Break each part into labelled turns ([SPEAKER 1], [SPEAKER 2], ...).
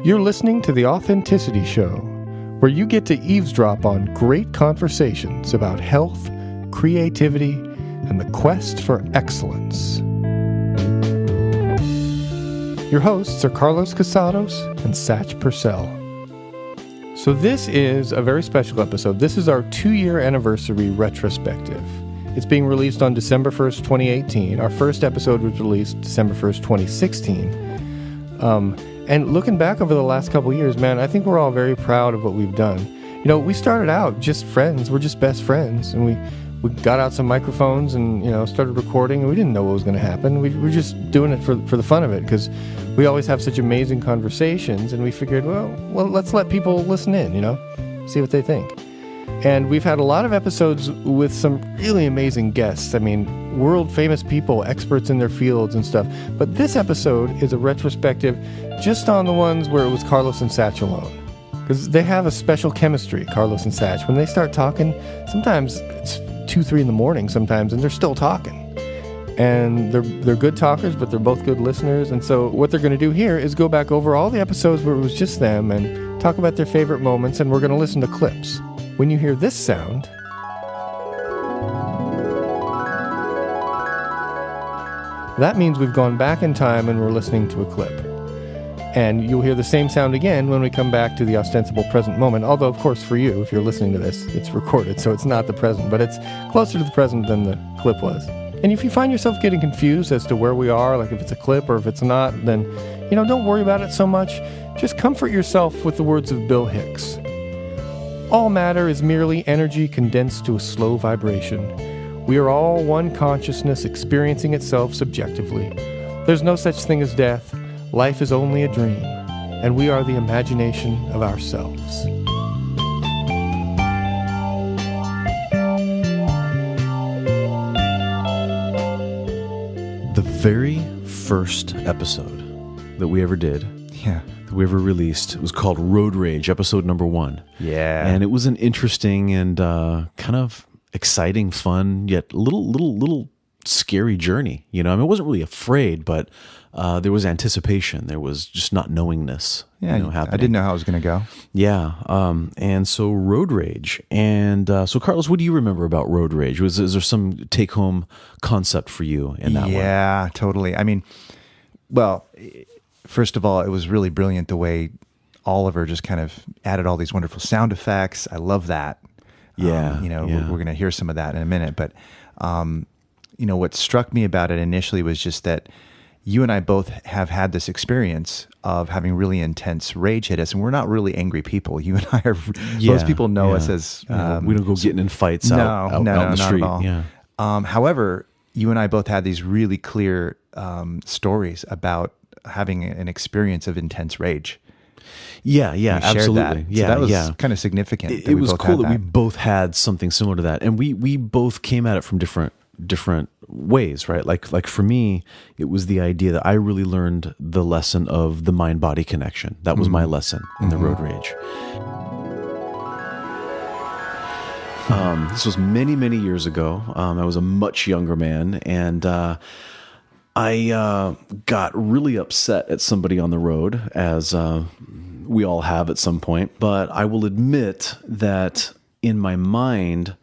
[SPEAKER 1] You're listening to The Authenticity Show, where you get to eavesdrop on great conversations about health, creativity, and the quest for excellence. Your hosts are Carlos Casados and Satch Purcell. So this is a very special episode. This is our 2-year anniversary retrospective. It's being released on December 1st, 2018. Our first episode was released December 1st, 2016. And looking back over the last couple of years, man, I think we're all very proud of what we've done. You know, we started out just friends. We're just best friends. And we got out some microphones and, started recording. And we didn't know what was going to happen. We were just doing it for the fun of it because we always have such amazing conversations. And we figured, well, let's let people listen in, see what they think. And we've had a lot of episodes with some really amazing guests. I mean, world-famous people, experts in their fields and stuff. But this episode is a retrospective just on the ones where it was Carlos and Satch alone. Because they have a special chemistry, Carlos and Satch. When they start talking, sometimes it's 2, 3 in the morning sometimes, and they're still talking. And they're good talkers, but they're both good listeners. And so what they're going to do here is go back over all the episodes where it was just them and talk about their favorite moments, and we're going to listen to clips. When you hear this sound, that means we've gone back in time and we're listening to a clip. And you'll hear the same sound again when we come back to the ostensible present moment. Although, of course, for you, if you're listening to this, it's recorded, so it's not the present, but it's closer to the present than the clip was. And if you find yourself getting confused as to where we are, like if it's a clip or if it's not, then, don't worry about it so much. Just comfort yourself with the words of Bill Hicks. All matter is merely energy condensed to a slow vibration. We are all one consciousness experiencing itself subjectively. There's no such thing as death. Life is only a dream, and we are the imagination of ourselves.
[SPEAKER 2] The very first episode that we ever did, that we ever released, it was called Road Rage, episode number 1.
[SPEAKER 3] Yeah.
[SPEAKER 2] And it was an interesting and kind of exciting, fun, yet little scary journey. I wasn't really afraid, but there was anticipation. There was just not knowingness. Happening.
[SPEAKER 3] I didn't know how it was going to go.
[SPEAKER 2] Yeah. And so Road Rage. And so Carlos, what do you remember about Road Rage? Is there some take-home concept for you in that one?
[SPEAKER 3] Yeah, totally. I mean, well, first of all, it was really brilliant the way Oliver just kind of added all these wonderful sound effects. I love that.
[SPEAKER 2] Yeah.
[SPEAKER 3] We're going to hear some of that in a minute. But, what struck me about it initially was just that you and I both have had this experience of having really intense rage hit us, and we're not really angry people. You and I are, most people know us as...
[SPEAKER 2] we don't go getting in fights out in the street.
[SPEAKER 3] At all.
[SPEAKER 2] Yeah.
[SPEAKER 3] However, you and I both had these really clear stories about having an experience of intense rage.
[SPEAKER 2] Yeah, absolutely.
[SPEAKER 3] That. So that was kind of significant.
[SPEAKER 2] It was cool that we both had something similar to that, and we both came at it from different ways, right? Like for me, it was the idea that I really learned the lesson of the mind-body connection. That was my lesson in the Road Rage. This was many, many years ago. I was a much younger man, and I got really upset at somebody on the road, as we all have at some point. But I will admit that in my mind,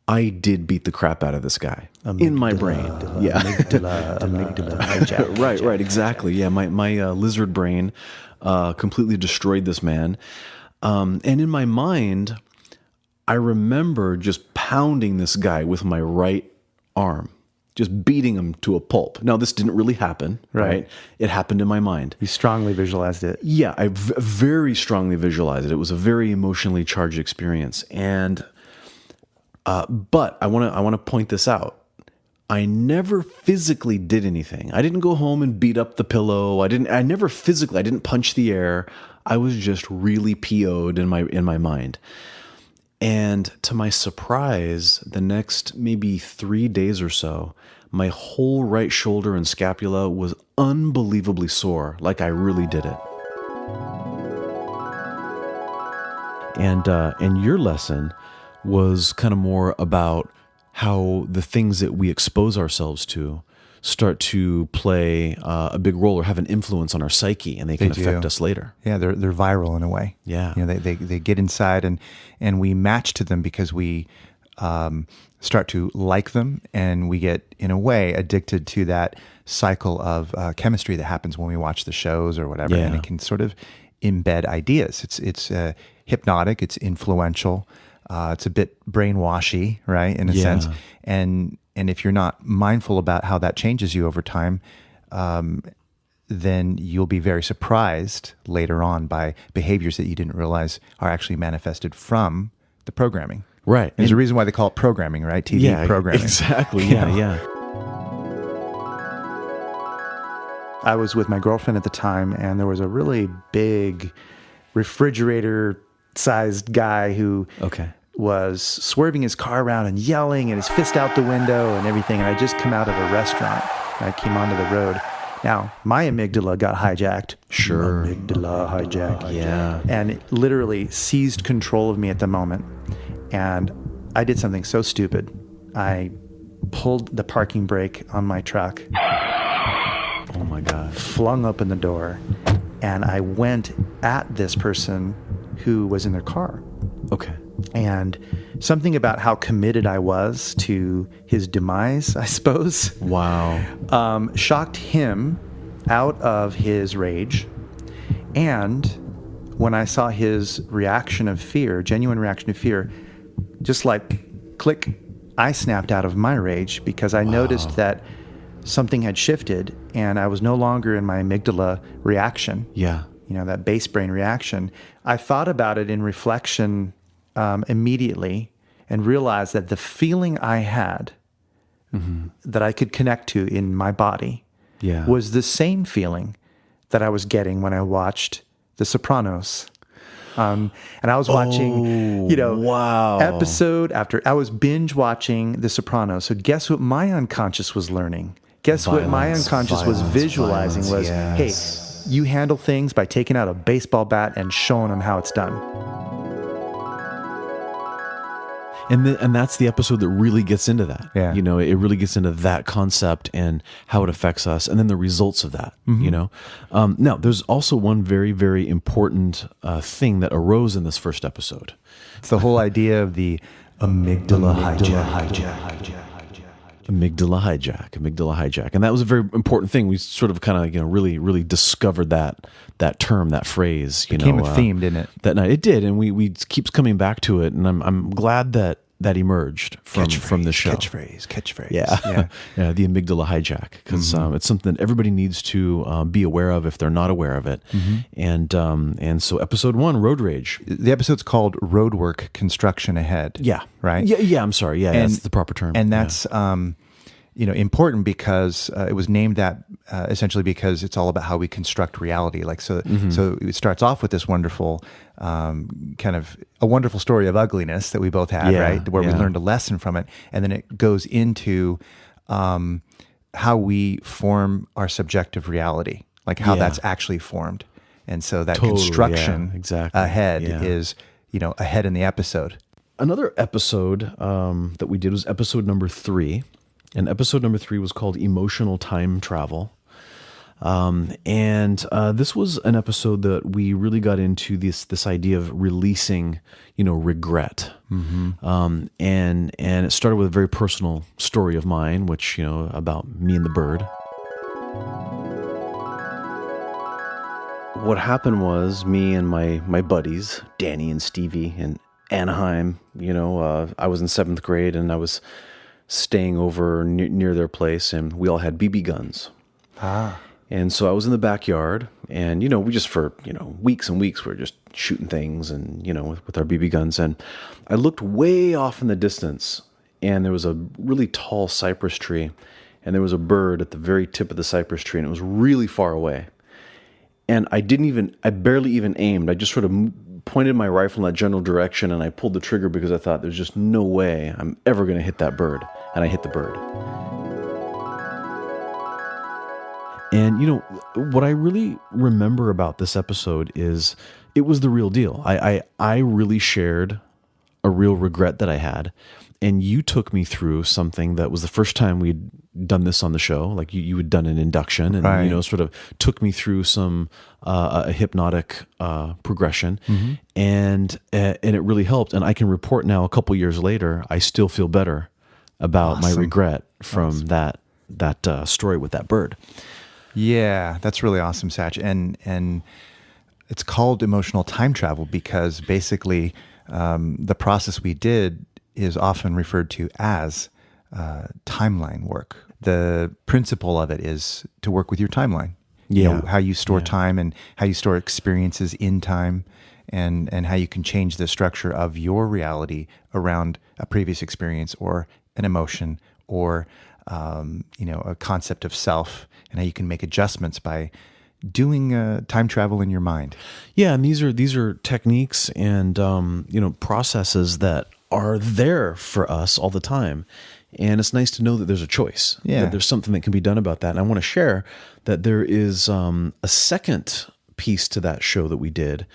[SPEAKER 2] I did beat the crap out of this guy in my brain. Yeah, amygdala. Right, exactly. Yeah, my lizard brain completely destroyed this man. And in my mind, I remember just pounding this guy with my right arm, just beating him to a pulp. Now, this didn't really happen, right? It happened in my mind.
[SPEAKER 3] You strongly visualized it.
[SPEAKER 2] Yeah, I very strongly visualized it. It was a very emotionally charged experience. And but I want to point this out. I never physically did anything. I didn't go home and beat up the pillow. I didn't punch the air. I was just really PO'd in my mind. And to my surprise, the next maybe 3 days or so, my whole right shoulder and scapula was unbelievably sore, like I really did it. And your lesson was kind of more about how the things that we expose ourselves to start to play a big role or have an influence on our psyche, and they can affect us later.
[SPEAKER 3] Yeah, they're viral in a way.
[SPEAKER 2] Yeah.
[SPEAKER 3] They get inside, and we match to them because we start to like them, and we get, in a way, addicted to that cycle of chemistry that happens when we watch the shows or whatever, and it can sort of embed ideas. It's hypnotic, it's influential, it's a bit brainwashy, right, in a sense, and if you're not mindful about how that changes you over time, then you'll be very surprised later on by behaviors that you didn't realize are actually manifested from the programming.
[SPEAKER 2] Right.
[SPEAKER 3] There's a reason why they call it programming, right? TV programming.
[SPEAKER 2] Exactly. Yeah.
[SPEAKER 3] I was with my girlfriend at the time, and there was a really big refrigerator-sized guy who was swerving his car around and yelling and his fist out the window and everything. And I just come out of a restaurant, and I came onto the road. Now, my amygdala got hijacked.
[SPEAKER 2] Sure.
[SPEAKER 3] Amygdala hijacked.
[SPEAKER 2] Yeah.
[SPEAKER 3] And it literally seized control of me at the moment. And I did something so stupid. I pulled the parking brake on my truck.
[SPEAKER 2] Oh my God.
[SPEAKER 3] Flung open the door, and I went at this person who was in their car.
[SPEAKER 2] Okay.
[SPEAKER 3] And something about how committed I was to his demise, I suppose.
[SPEAKER 2] Wow.
[SPEAKER 3] Shocked him out of his rage. And when I saw his reaction of fear, genuine reaction of fear, just like click, I snapped out of my rage because I noticed that something had shifted and I was no longer in my amygdala reaction.
[SPEAKER 2] Yeah.
[SPEAKER 3] That base brain reaction. I thought about it in reflection immediately and realized that the feeling I had that I could connect to in my body was the same feeling that I was getting when I watched The Sopranos. And I was watching, episode after, I was binge watching The Sopranos. So guess what my unconscious was learning? Guess what my unconscious was visualizing was, hey, you handle things by taking out a baseball bat and showing them how it's done.
[SPEAKER 2] And that's the episode that really gets into that.
[SPEAKER 3] Yeah.
[SPEAKER 2] It really gets into that concept and how it affects us, and then the results of that. Now, there's also one very, very important thing that arose in this first episode.
[SPEAKER 3] It's the whole idea of the amygdala hijack.
[SPEAKER 2] Amygdala hijack. And that was a very important thing. We sort of kind of, really, really discovered that term, that phrase.
[SPEAKER 3] It became a theme, didn't it?
[SPEAKER 2] That night. It did. And we keeps coming back to it. And I'm glad that emerged from the show.
[SPEAKER 3] Catchphrase.
[SPEAKER 2] Yeah. Yeah, the amygdala hijack. Because it's something that everybody needs to be aware of if they're not aware of it. And so episode 1, Road Rage.
[SPEAKER 3] The episode's called Roadwork Construction Ahead.
[SPEAKER 2] Yeah.
[SPEAKER 3] Right?
[SPEAKER 2] Yeah, I'm sorry. Yeah, that's the proper term.
[SPEAKER 3] And that's important because it was named that essentially because it's all about how we construct reality. So it starts off with this wonderful kind of a wonderful story of ugliness that we both had, right? Where we learned a lesson from it, and then it goes into how we form our subjective reality, like how that's actually formed, and so that construction ahead is ahead in the episode.
[SPEAKER 2] Another episode that we did was episode number 3. And episode number 3 was called Emotional Time Travel. And this was an episode that we really got into this idea of releasing, regret. And it started with a very personal story of mine, which, about me and the bird. What happened was me and my buddies, Danny and Stevie in Anaheim, I was in 7th grade and I was staying over near their place, and we all had BB guns. And so I was in the backyard, and, we just for, weeks and weeks, we were just shooting things and, with our BB guns. And I looked way off in the distance, and there was a really tall cypress tree, and there was a bird at the very tip of the cypress tree, and it was really far away. And I barely even aimed. I just sort of pointed my rifle in that general direction, and I pulled the trigger because I thought there's just no way I'm ever going to hit that bird. And I hit the bird. And, what I really remember about this episode is it was the real deal. I really shared a real regret that I had. And you took me through something that was the first time we'd done this on the show, like you had done an induction and,
[SPEAKER 3] Right.
[SPEAKER 2] sort of took me through some, a hypnotic, progression and it really helped. And I can report now a couple years later, I still feel better about my regret from that story with that bird.
[SPEAKER 3] Yeah, that's really awesome, Satch. And it's called emotional time travel because basically the process we did is often referred to as timeline work. The principle of it is to work with your timeline. You know, how you store time and how you store experiences in time and how you can change the structure of your reality around a previous experience or an emotion or a concept of self, and how you can make adjustments by doing time travel in your mind.
[SPEAKER 2] Yeah, and these are techniques and processes that are there for us all the time. And it's nice to know that there's a choice, that there's something that can be done about that. And I want to share that there is a second piece to that show that we did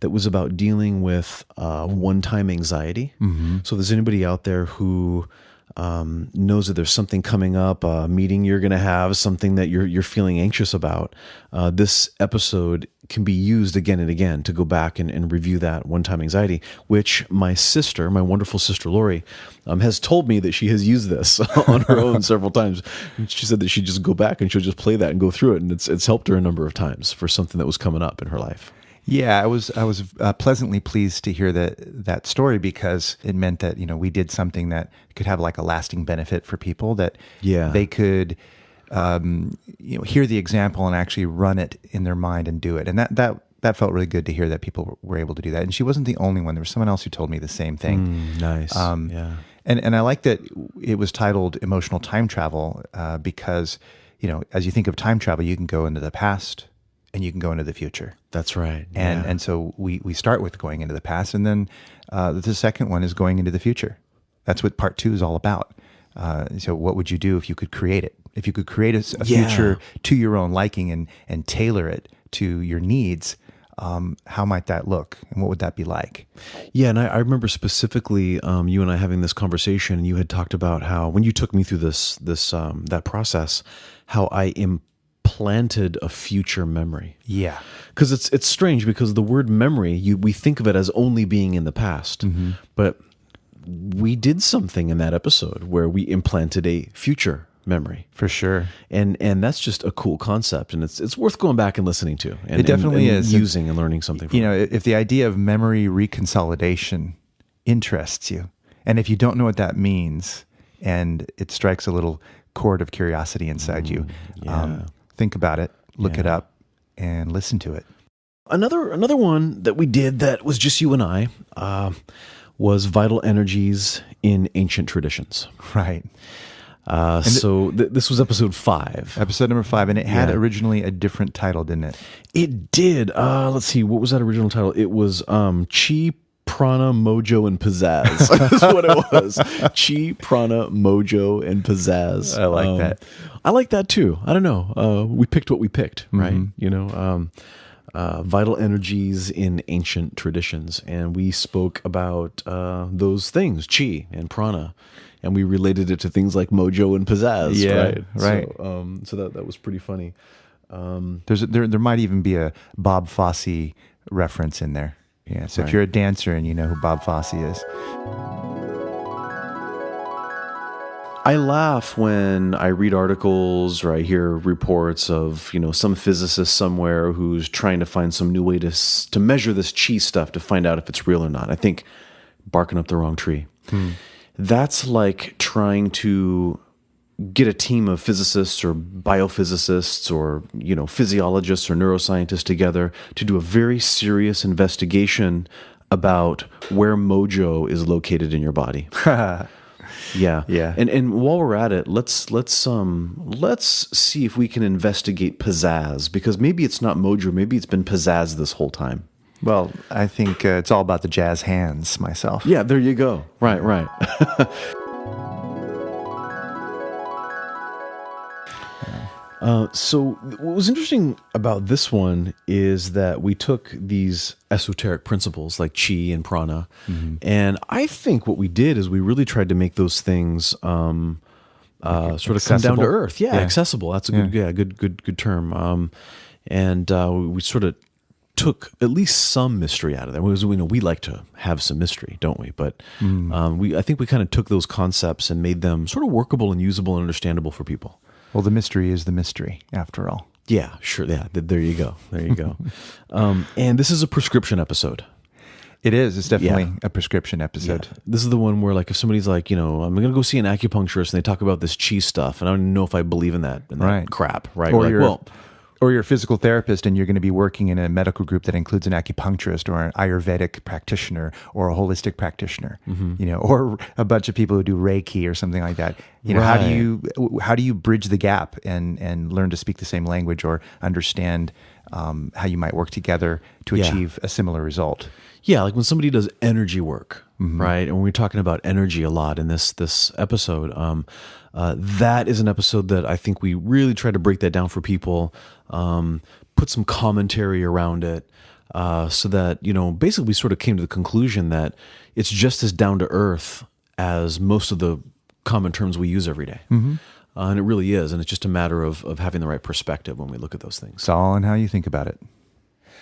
[SPEAKER 2] that was about dealing with one-time anxiety. So if there's anybody out there who knows that there's something coming up, a meeting you're going to have, something that you're feeling anxious about, this episode can be used again and again to go back and review that one-time anxiety, which my wonderful sister Lori, has told me that she has used this on her own several times. And she said that she'd just go back and she'll just play that and go through it, and it's helped her a number of times for something that was coming up in her life.
[SPEAKER 3] Yeah, I was pleasantly pleased to hear that story because it meant that we did something that could have like a lasting benefit for people, that they could hear the example and actually run it in their mind and do it, and that felt really good to hear that people were able to do that. And she wasn't the only one; there was someone else who told me the same thing.
[SPEAKER 2] Nice,
[SPEAKER 3] and I like that it was titled Emotional Time Travel because as you think of time travel, you can go into the past and you can go into the future.
[SPEAKER 2] That's right.
[SPEAKER 3] And so we start with going into the past, and then the second one is going into the future. That's what part 2 is all about. So what would you do if you could create it? If you could create a future to your own liking and tailor it to your needs, how might that look, and what would that be like?
[SPEAKER 2] Yeah, and I remember specifically you and I having this conversation, and you had talked about how when you took me through that process, how I implanted a future memory.
[SPEAKER 3] Yeah.
[SPEAKER 2] Because it's strange, because the word memory, we think of it as only being in the past, but we did something in that episode where we implanted a future memory.
[SPEAKER 3] For sure.
[SPEAKER 2] And that's just a cool concept, and it's worth going back and listening to. And,
[SPEAKER 3] it definitely is.
[SPEAKER 2] Using and learning something from it.
[SPEAKER 3] If the idea of memory reconsolidation interests you, and if you don't know what that means, and it strikes a little chord of curiosity inside you, think about it, look it up, and listen to it.
[SPEAKER 2] Another one that we did that was just you and I was Vital Energies in Ancient Traditions.
[SPEAKER 3] Right.
[SPEAKER 2] This was episode 5.
[SPEAKER 3] Episode number 5, and it had originally a different title, didn't it?
[SPEAKER 2] It did. Let's see, what was that original title? It was Chi, Prana, Mojo, and Pizzazz. That's what it was. Chi, Prana, Mojo, and Pizzazz.
[SPEAKER 3] I like that.
[SPEAKER 2] I like that too. I don't know. We picked what we picked, right? Vital Energies in Ancient Traditions. And we spoke about those things, Chi and Prana. And we related it to things like Mojo and Pizzazz, right? So that was pretty funny.
[SPEAKER 3] There might even be a Bob Fosse reference in there. Yeah. So if you're a dancer and you know who Bob Fosse is.
[SPEAKER 2] I laugh when I read articles or I hear reports of, some physicist somewhere who's trying to find some new way to measure this chi stuff to find out if it's real or not. I think barking up the wrong tree. That's like trying to get a team of physicists or biophysicists or, physiologists or neuroscientists together to do a very serious investigation about where mojo is located in your body. Yeah. And while we're at it, let's see if we can investigate pizzazz, because maybe it's not mojo, maybe it's been pizzazz this whole time.
[SPEAKER 3] Well, I think it's all about the jazz hands myself.
[SPEAKER 2] Yeah, there you go. Right. So what was interesting about this one is that we took these esoteric principles like chi and prana, and I think what we did is we really tried to make those things sort of come down to
[SPEAKER 3] accessible?
[SPEAKER 2] earth. Yeah, accessible. That's a good term. And we sort of took at least some mystery out of there. Because we like to have some mystery, don't we? But I think we kind of took those concepts and made them sort of workable and usable and understandable for people.
[SPEAKER 3] Well, the mystery is the mystery, after all.
[SPEAKER 2] Yeah, sure. Yeah, there you go. There you go. And this is a prescription episode.
[SPEAKER 3] It is. It's definitely a prescription episode.
[SPEAKER 2] Yeah. This is the one where, like, if somebody's like, I'm going to go see an acupuncturist and they talk about this chi stuff, and I don't know if I believe in that crap, right?
[SPEAKER 3] Or you're a physical therapist and you're going to be working in a medical group that includes an acupuncturist or an Ayurvedic practitioner or a holistic practitioner, or a bunch of people who do Reiki or something like that. How do you bridge the gap and learn to speak the same language or understand how you might work together to achieve a similar result?
[SPEAKER 2] Yeah, like when somebody does energy work, right? And we're talking about energy a lot in this episode. That is an episode that I think we really try to break that down for people, put some commentary around it, so that, basically we sort of came to the conclusion that it's just as down to earth as most of the common terms we use every day. And it really is. And it's just a matter of having the right perspective when we look at those things.
[SPEAKER 3] It's all in how you think about it.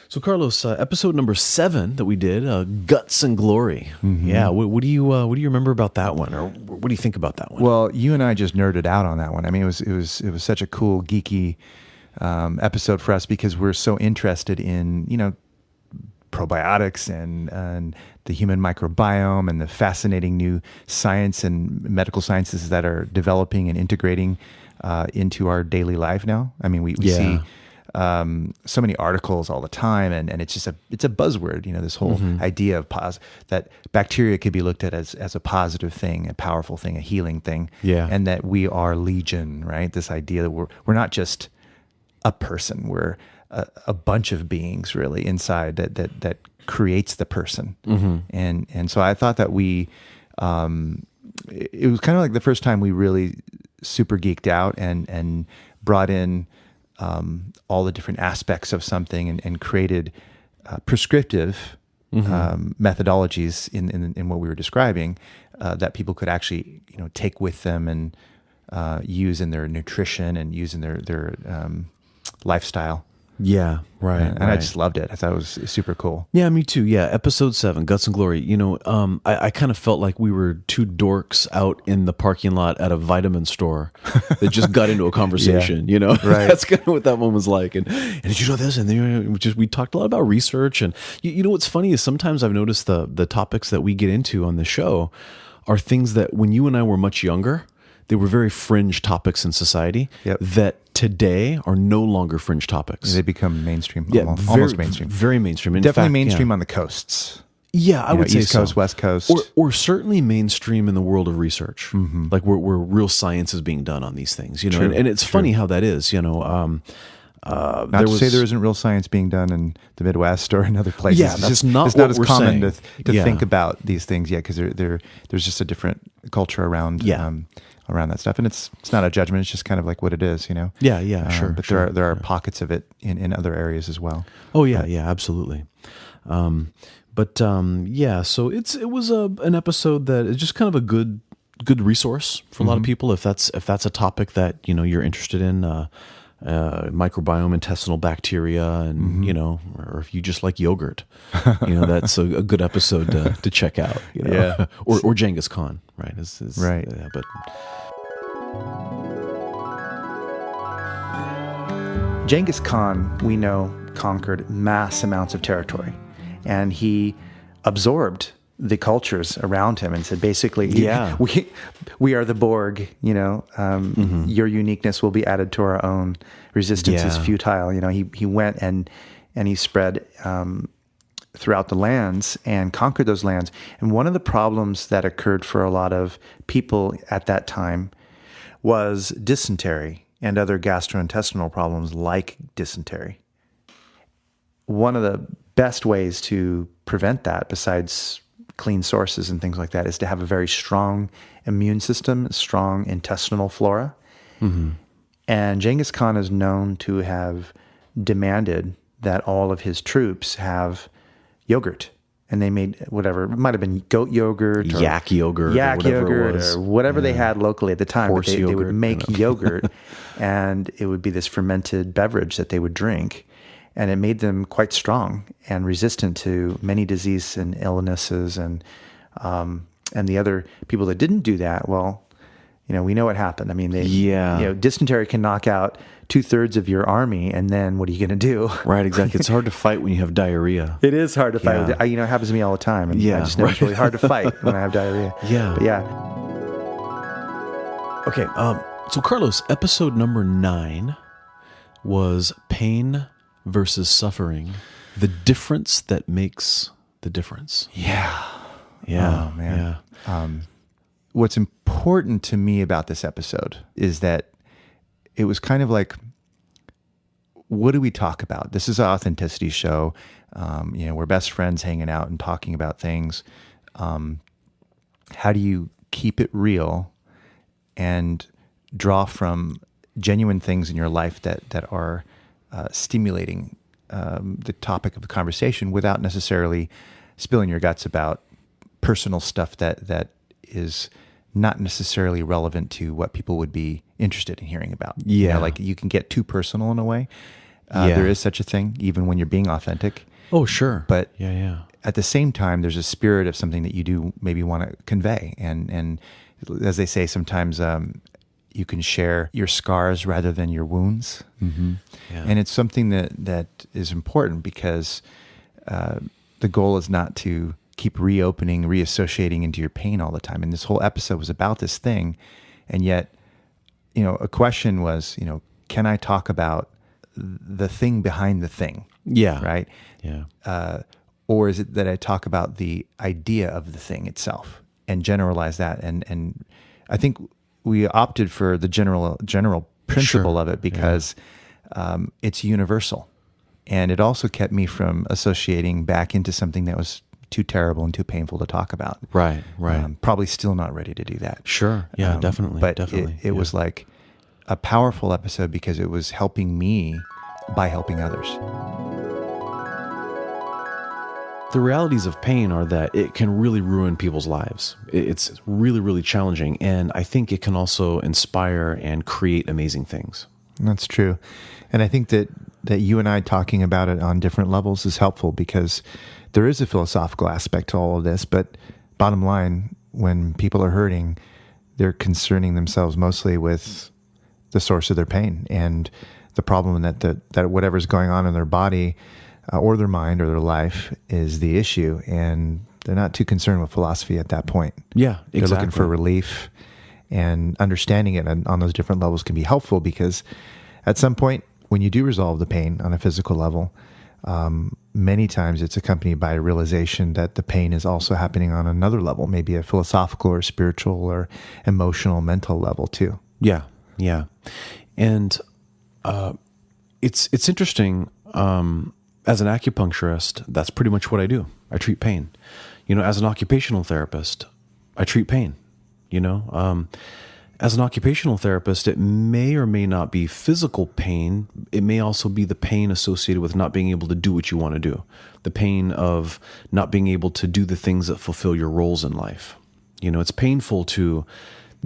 [SPEAKER 2] So, Carlos, episode number 7 that we did, Guts and Glory. Yeah, what do you remember about that one, or what do you think about that one?
[SPEAKER 3] Well, you and I just nerded out on that one. I mean, it was such a cool, geeky episode for us because we're so interested in probiotics and the human microbiome and the fascinating new science and medical sciences that are developing and integrating into our daily life now. I mean, we see so many articles all the time, and it's a buzzword, this whole idea of that bacteria could be looked at as a positive thing, a powerful thing, a healing thing, and that we are legion, right? This idea that we're not just a person, we're a bunch of beings really inside that creates the person, and so I thought that it was kind of like the first time we really super geeked out and brought in all the different aspects of something and created prescriptive methodologies in what we were describing that people could actually take with them and use in their nutrition and use in their lifestyle.
[SPEAKER 2] Yeah, right.
[SPEAKER 3] And I just loved it. I thought it was super cool.
[SPEAKER 2] Yeah, me too. Yeah, episode 7, Guts and Glory. I kind of felt like we were two dorks out in the parking lot at a vitamin store that just got into a conversation. Right? That's kind of what that one was like. And did you know this? And then we talked a lot about research. And you know what's funny is sometimes I've noticed the topics that we get into on the show are things that when you and I were much younger, they were very fringe topics in society that today are no longer fringe topics.
[SPEAKER 3] They become mainstream, almost mainstream.
[SPEAKER 2] Very mainstream. In
[SPEAKER 3] Definitely
[SPEAKER 2] fact,
[SPEAKER 3] mainstream on the coasts.
[SPEAKER 2] Yeah, I would say
[SPEAKER 3] East Coast, West Coast.
[SPEAKER 2] Or certainly mainstream in the world of research, like where real science is being done on these things. And it's funny how that is. Not
[SPEAKER 3] to say there isn't real science being done in the Midwest or in other places.
[SPEAKER 2] Yeah, it's not
[SPEAKER 3] as common
[SPEAKER 2] saying.
[SPEAKER 3] to think about these things yet because there's just a different culture around that stuff, and it's not a judgment. It's just kind of like what it is,
[SPEAKER 2] Yeah, sure.
[SPEAKER 3] But
[SPEAKER 2] sure.
[SPEAKER 3] there are pockets of it in other areas as well.
[SPEAKER 2] Oh yeah, absolutely. So it was an episode that is just kind of a good resource for a lot of people if that's a topic that you're interested in. Microbiome, intestinal bacteria, and or if you just like yogurt, that's a good episode to check out. Or Genghis Khan, right?
[SPEAKER 3] Right.
[SPEAKER 2] But
[SPEAKER 3] Genghis Khan, we know, conquered mass amounts of territory, and he absorbed the cultures around him and said, basically, we are the Borg, your uniqueness will be added to our own. Resistance is futile. He went and he spread throughout the lands and conquered those lands. And one of the problems that occurred for a lot of people at that time was dysentery and other gastrointestinal problems like dysentery. One of the best ways to prevent that, besides clean sources and things like that, is to have a very strong immune system, strong intestinal flora. And Genghis Khan is known to have demanded that all of his troops have yogurt and they made whatever, it might have been goat yogurt, or
[SPEAKER 2] yak yogurt,
[SPEAKER 3] or whatever they had locally at the time.
[SPEAKER 2] Horse
[SPEAKER 3] But they would
[SPEAKER 2] yogurt,
[SPEAKER 3] make yogurt, and it would be this fermented beverage that they would drink, and it made them quite strong and resistant to many diseases and illnesses. And the other people that didn't do that, well, we know what happened. I mean, dysentery can knock out 2/3 of your army, and then what are you going to do?
[SPEAKER 2] Right, exactly. It's hard to fight when you have diarrhea.
[SPEAKER 3] It is hard to fight.
[SPEAKER 2] Yeah.
[SPEAKER 3] It happens to me all the time. And I just know it's really hard to fight when I have diarrhea.
[SPEAKER 2] Yeah.
[SPEAKER 3] But yeah.
[SPEAKER 2] Okay, so Carlos, episode number 9 was pain versus suffering, the difference that makes the difference.
[SPEAKER 3] Yeah.
[SPEAKER 2] Yeah.
[SPEAKER 3] Oh, man.
[SPEAKER 2] Yeah.
[SPEAKER 3] What's important to me about this episode is that it was kind of like, what do we talk about? This is an authenticity show. We're best friends hanging out and talking about things. How do you keep it real and draw from genuine things in your life that are stimulating the topic of the conversation without necessarily spilling your guts about personal stuff that is not necessarily relevant to what people would be interested in hearing about.
[SPEAKER 2] Yeah.
[SPEAKER 3] Like you can get too personal in a way. There is such a thing, even when you're being authentic.
[SPEAKER 2] Oh, sure.
[SPEAKER 3] But
[SPEAKER 2] at
[SPEAKER 3] the same time, there's a spirit of something that you do maybe want to convey. And as they say, sometimes you can share your scars rather than your wounds.
[SPEAKER 2] Mm-hmm. Yeah.
[SPEAKER 3] And it's something that is important because the goal is not to keep reopening, reassociating into your pain all the time. And this whole episode was about this thing. And yet, a question was, can I talk about the thing behind the thing?
[SPEAKER 2] Yeah.
[SPEAKER 3] Right?
[SPEAKER 2] Yeah.
[SPEAKER 3] Or is it that I talk about the idea of the thing itself and generalize that? And I think we opted for the general principle of it because it's universal. And it also kept me from associating back into something that was too terrible and too painful to talk about.
[SPEAKER 2] Right.
[SPEAKER 3] Probably still not ready to do that.
[SPEAKER 2] Sure. Yeah, definitely.
[SPEAKER 3] But
[SPEAKER 2] definitely.
[SPEAKER 3] it was like a powerful episode because it was helping me by helping others.
[SPEAKER 2] The realities of pain are that it can really ruin people's lives. It's really, really challenging. And I think it can also inspire and create amazing things.
[SPEAKER 3] That's true. And I think that you and I talking about it on different levels is helpful because there is a philosophical aspect to all of this. But bottom line, when people are hurting, they're concerning themselves mostly with the source of their pain and the problem that whatever's going on in their body or their mind or their life is the issue. And they're not too concerned with philosophy at that point.
[SPEAKER 2] Yeah, exactly.
[SPEAKER 3] They're looking for relief, and understanding it on those different levels can be helpful because at some point when you do resolve the pain on a physical level, many times it's accompanied by a realization that the pain is also happening on another level, maybe a philosophical or spiritual or emotional, mental level too.
[SPEAKER 2] Yeah. And it's interesting. As an acupuncturist, that's pretty much what I do. I treat pain. As an occupational therapist, I treat pain. As an occupational therapist, it may or may not be physical pain. It may also be the pain associated with not being able to do what you want to do. The pain of not being able to do the things that fulfill your roles in life. It's painful to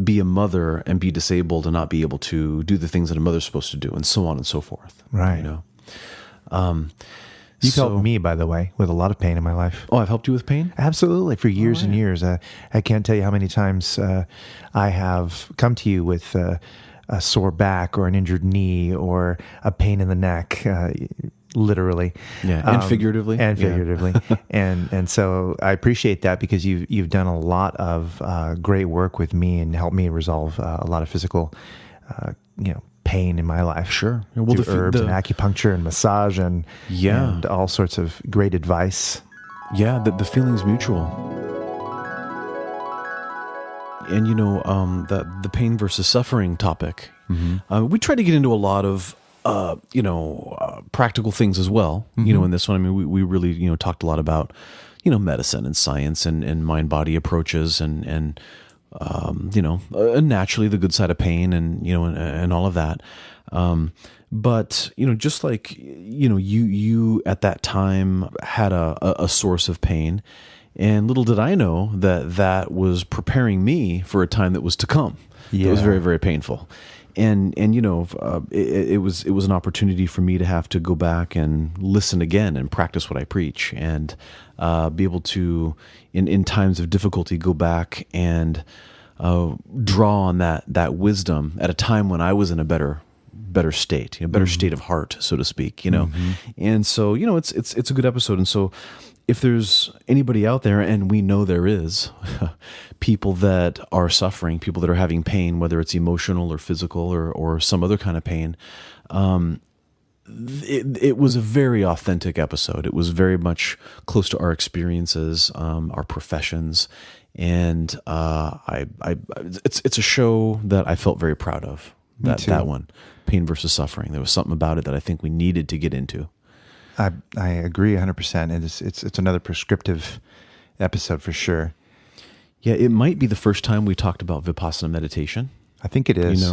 [SPEAKER 2] be a mother and be disabled and not be able to do the things that a mother's supposed to do, and so on and so forth.
[SPEAKER 3] Right. You've helped me, by the way, with a lot of pain in my life.
[SPEAKER 2] Oh, I've helped you with pain?
[SPEAKER 3] Absolutely. For years and years. I can't tell you how many times I have come to you with a sore back or an injured knee or a pain in the neck, literally.
[SPEAKER 2] Yeah, and figuratively.
[SPEAKER 3] And figuratively. And so I appreciate that because you've done a lot of great work with me and helped me resolve a lot of physical pain in my life.
[SPEAKER 2] Sure.
[SPEAKER 3] Well, through herbs and acupuncture and massage and all sorts of great advice.
[SPEAKER 2] Yeah, the feeling's mutual. And the pain versus suffering topic. Mm-hmm. We try to get into a lot of practical things as well. Mm-hmm. In this one, I mean, we really talked a lot about medicine and science and mind body approaches and naturally the good side of pain and and all of that. But, just like, you at that time had a source of pain, and little did I know that was preparing me for a time that was to come.
[SPEAKER 3] Yeah.
[SPEAKER 2] It was very, very painful. And it was an opportunity for me to have to go back and listen again and practice what I preach, and be able to, in times of difficulty, go back and draw on that wisdom at a time when I was in a better state, better state of heart, so to speak, And so, it's a good episode. And so if there's anybody out there, and we know there is, people that are suffering, people that are having pain, whether it's emotional or physical or some other kind of pain, it was a very authentic episode. It was very much close to our experiences, our professions, and it's a show that I felt very proud of. That one, Pain versus Suffering. There was something about it that I think we needed to get into.
[SPEAKER 3] I agree 100%. It's another prescriptive episode for sure.
[SPEAKER 2] Yeah, it might be the first time we talked about Vipassana meditation.
[SPEAKER 3] I think it is.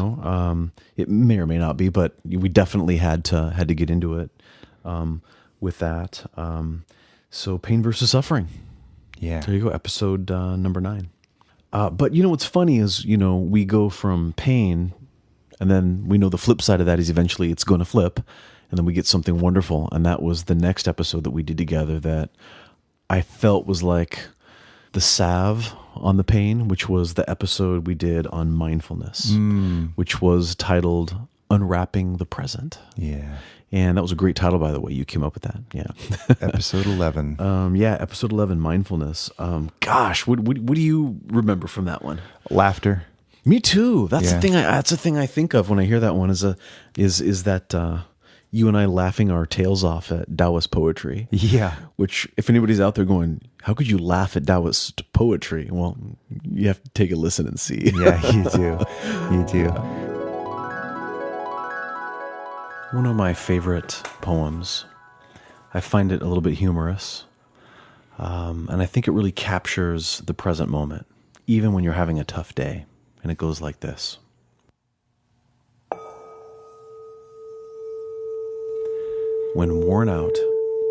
[SPEAKER 2] It may or may not be, but we definitely had to get into it with that. So Pain versus Suffering.
[SPEAKER 3] Yeah.
[SPEAKER 2] There you go, episode number 9. But what's funny is, we go from pain, and then we know the flip side of that is eventually it's going to flip, and then we get something wonderful. And that was the next episode that we did together that I felt was like the salve on the pain, which was the episode we did on mindfulness, which was titled Unwrapping the Present.
[SPEAKER 3] Yeah.
[SPEAKER 2] And that was a great title, by the way. You came up with that. Yeah.
[SPEAKER 3] Episode 11.
[SPEAKER 2] Episode 11, mindfulness. Gosh, what do you remember from that one?
[SPEAKER 3] Laughter.
[SPEAKER 2] Me too. That's the thing. That's the thing I think of when I hear that one. Is that you and I laughing our tails off at Taoist poetry?
[SPEAKER 3] Yeah. Which,
[SPEAKER 2] if anybody's out there going, how could you laugh at Taoist poetry? Well, you have to take a listen and see.
[SPEAKER 3] Yeah, you do. You do.
[SPEAKER 2] One of my favorite poems. I find it a little bit humorous, and I think it really captures the present moment, even when you're having a tough day. And it goes like this. When worn out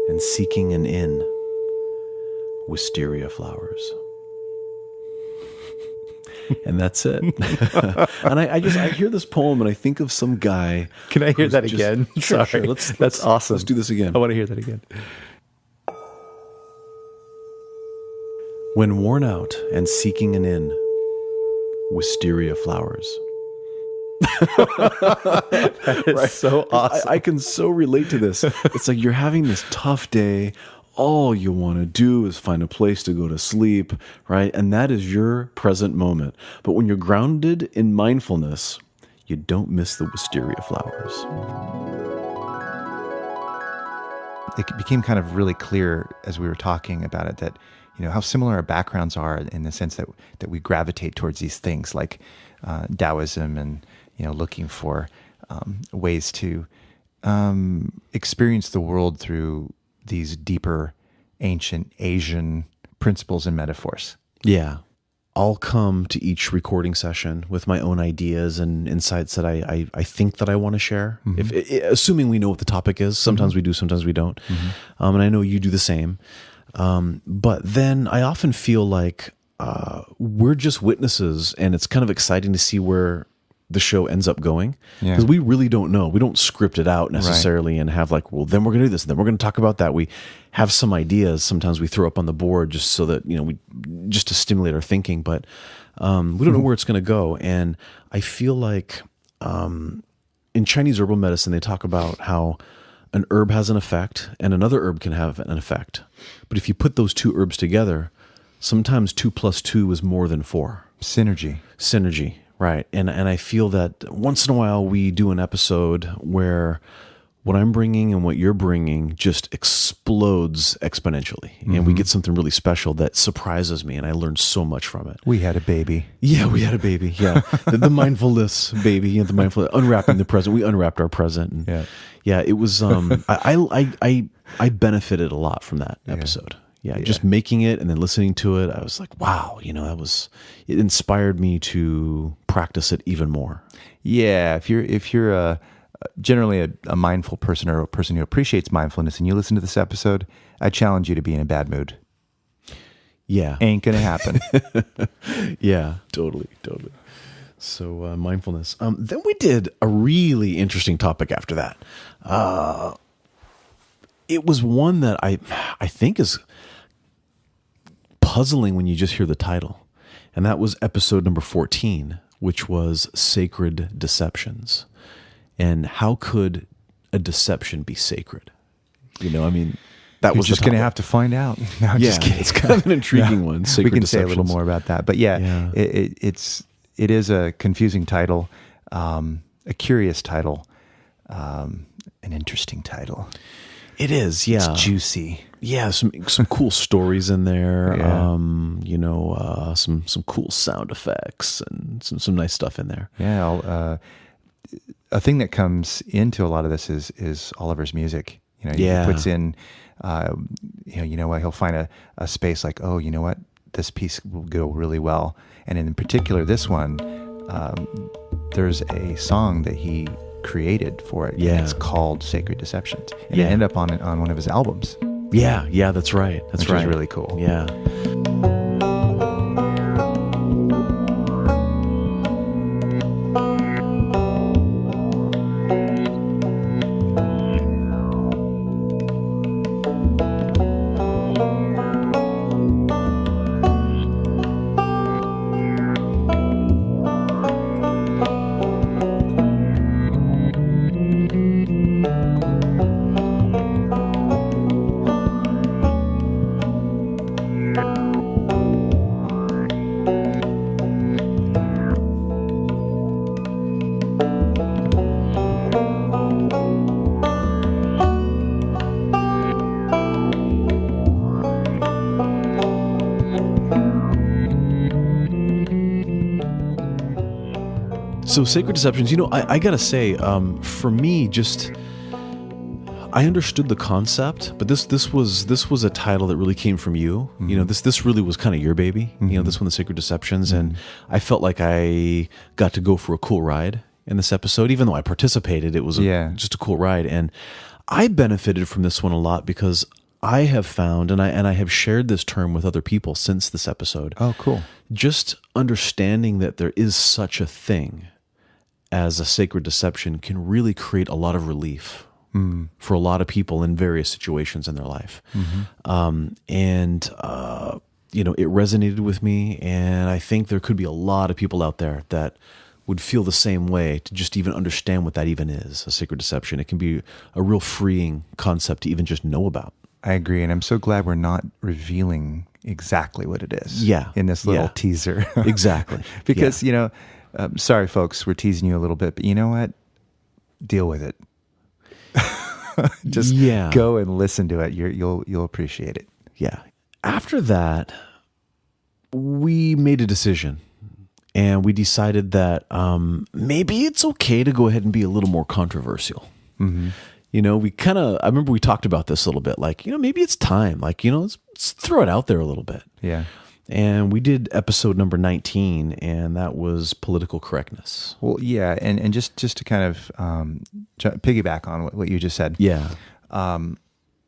[SPEAKER 2] and seeking an inn, wisteria flowers. And that's it. And I hear this poem and I think of some guy.
[SPEAKER 3] Can I hear that again?
[SPEAKER 2] Sure.
[SPEAKER 3] That's awesome.
[SPEAKER 2] Let's do this again.
[SPEAKER 3] I want to hear that again.
[SPEAKER 2] When worn out and seeking an inn, wisteria flowers.
[SPEAKER 3] That is right? So awesome.
[SPEAKER 2] I can so relate to this. It's like you're having this tough day. All you want to do is find a place to go to sleep, right? And that is your present moment. But when you're grounded in mindfulness, you don't miss the wisteria flowers.
[SPEAKER 3] It became kind of really clear as we were talking about it that, how similar our backgrounds are in the sense that we gravitate towards these things like Taoism and, looking for ways to experience the world through these deeper, ancient Asian principles and metaphors.
[SPEAKER 2] Yeah. I'll come to each recording session with my own ideas and insights that I think that I want to share. Mm-hmm. Assuming we know what the topic is. Sometimes we do, sometimes we don't. Mm-hmm. And I know you do the same. But then I often feel like we're just witnesses, and it's kind of exciting to see where the show ends up going, because we really don't know. We don't script it out necessarily, right, and have like, well, then we're going to do this, and then we're going to talk about that. We have some ideas. Sometimes we throw up on the board just so that, just to stimulate our thinking, but we don't know where it's going to go. And I feel like in Chinese herbal medicine, they talk about how an herb has an effect and another herb can have an effect. But if you put those two herbs together, sometimes 2 + 2 is more than 4. Synergy. Right. And I feel that once in a while we do an episode where what I'm bringing and what you're bringing just explodes exponentially. Mm-hmm. And we get something really special that surprises me, and I learned so much from it.
[SPEAKER 3] We had a baby.
[SPEAKER 2] Yeah, we had a baby. Yeah. the mindfulness baby, the mindfulness, unwrapping the present. We unwrapped our present. And it was, I benefited a lot from that episode. Yeah, just making it and then listening to it, I was like, wow, it inspired me to practice it even more.
[SPEAKER 3] Yeah, if you're generally a mindful person or a person who appreciates mindfulness, and you listen to this episode, I challenge you to be in a bad mood.
[SPEAKER 2] Yeah.
[SPEAKER 3] Ain't gonna happen.
[SPEAKER 2] Yeah, totally. So mindfulness. Then we did a really interesting topic after that. It was one that I think is puzzling when you just hear the title. And that was episode number 14, which was Sacred Deceptions. And how could a deception be sacred? That was
[SPEAKER 3] just going to have to find out. No, I'm just kidding.
[SPEAKER 2] It's kind of an intriguing one.
[SPEAKER 3] We can say a little more about that. But
[SPEAKER 2] Yeah.
[SPEAKER 3] it is a confusing title, a curious title, an interesting title.
[SPEAKER 2] It is, yeah.
[SPEAKER 3] It's juicy.
[SPEAKER 2] Yeah, some cool stories in there.
[SPEAKER 3] Yeah.
[SPEAKER 2] Some cool sound effects and some nice stuff in there.
[SPEAKER 3] Yeah. A thing that comes into a lot of this is Oliver's music. He puts in, he'll find a space like, oh, you know what, this piece will go really well. And in particular, this one, there's a song that he created for it.
[SPEAKER 2] Yeah.
[SPEAKER 3] And it's called Sacred Deceptions. And it ended up on one of his albums.
[SPEAKER 2] Yeah, that's right. Which
[SPEAKER 3] is really cool.
[SPEAKER 2] Yeah. So Sacred Deceptions, I gotta say, for me, I understood the concept, but this was a title that really came from you. Mm-hmm. This really was kind of your baby. Mm-hmm. This one, the Sacred Deceptions, and I felt like I got to go for a cool ride in this episode. Even though I participated, it was just a cool ride, and I benefited from this one a lot because I have found, and I have shared this term with other people since this episode.
[SPEAKER 3] Oh, cool!
[SPEAKER 2] Just understanding that there is such a thing as a sacred deception can really create a lot of relief for a lot of people in various situations in their life. Mm-hmm. It resonated with me, and I think there could be a lot of people out there that would feel the same way, to just even understand what that even is, a sacred deception. It can be a real freeing concept to even just know about.
[SPEAKER 3] I agree, and I'm so glad we're not revealing exactly what it is in this little teaser.
[SPEAKER 2] Exactly.
[SPEAKER 3] Because, sorry, folks, we're teasing you a little bit, but you know what? Deal with it. Just go and listen to it. You'll appreciate it.
[SPEAKER 2] Yeah. After that, we made a decision, and we decided that maybe it's okay to go ahead and be a little more controversial. Mm-hmm. I remember we talked about this a little bit, like, maybe it's time, like, let's throw it out there a little bit.
[SPEAKER 3] Yeah.
[SPEAKER 2] And we did episode number 19, and that was political correctness.
[SPEAKER 3] Well, yeah, and just to kind of piggyback on what you just said.
[SPEAKER 2] Yeah.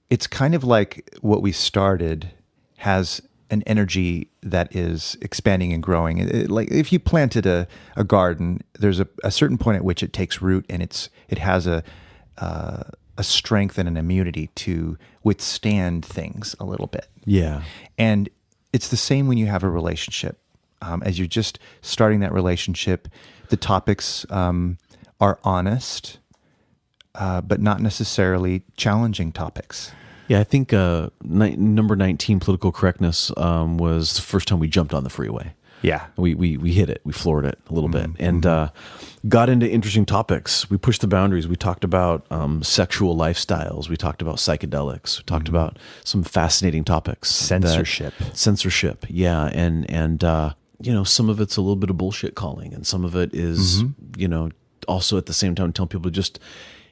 [SPEAKER 3] It's kind of like what we started has an energy that is expanding and growing. Like if you planted a garden, there's a certain point at which it takes root, and it has a strength and an immunity to withstand things a little bit.
[SPEAKER 2] Yeah.
[SPEAKER 3] And it's the same when you have a relationship. As you're just starting that relationship, the topics are honest, but not necessarily challenging topics.
[SPEAKER 2] Yeah, I think number 19, political correctness, was the first time we jumped on the freeway.
[SPEAKER 3] Yeah.
[SPEAKER 2] We hit it. We floored it a little bit, and got into interesting topics. We pushed the boundaries. We talked about sexual lifestyles. We talked about psychedelics. We talked about some fascinating topics.
[SPEAKER 3] Censorship,
[SPEAKER 2] yeah. And some of it's a little bit of bullshit calling, and some of it is, also at the same time telling people to just,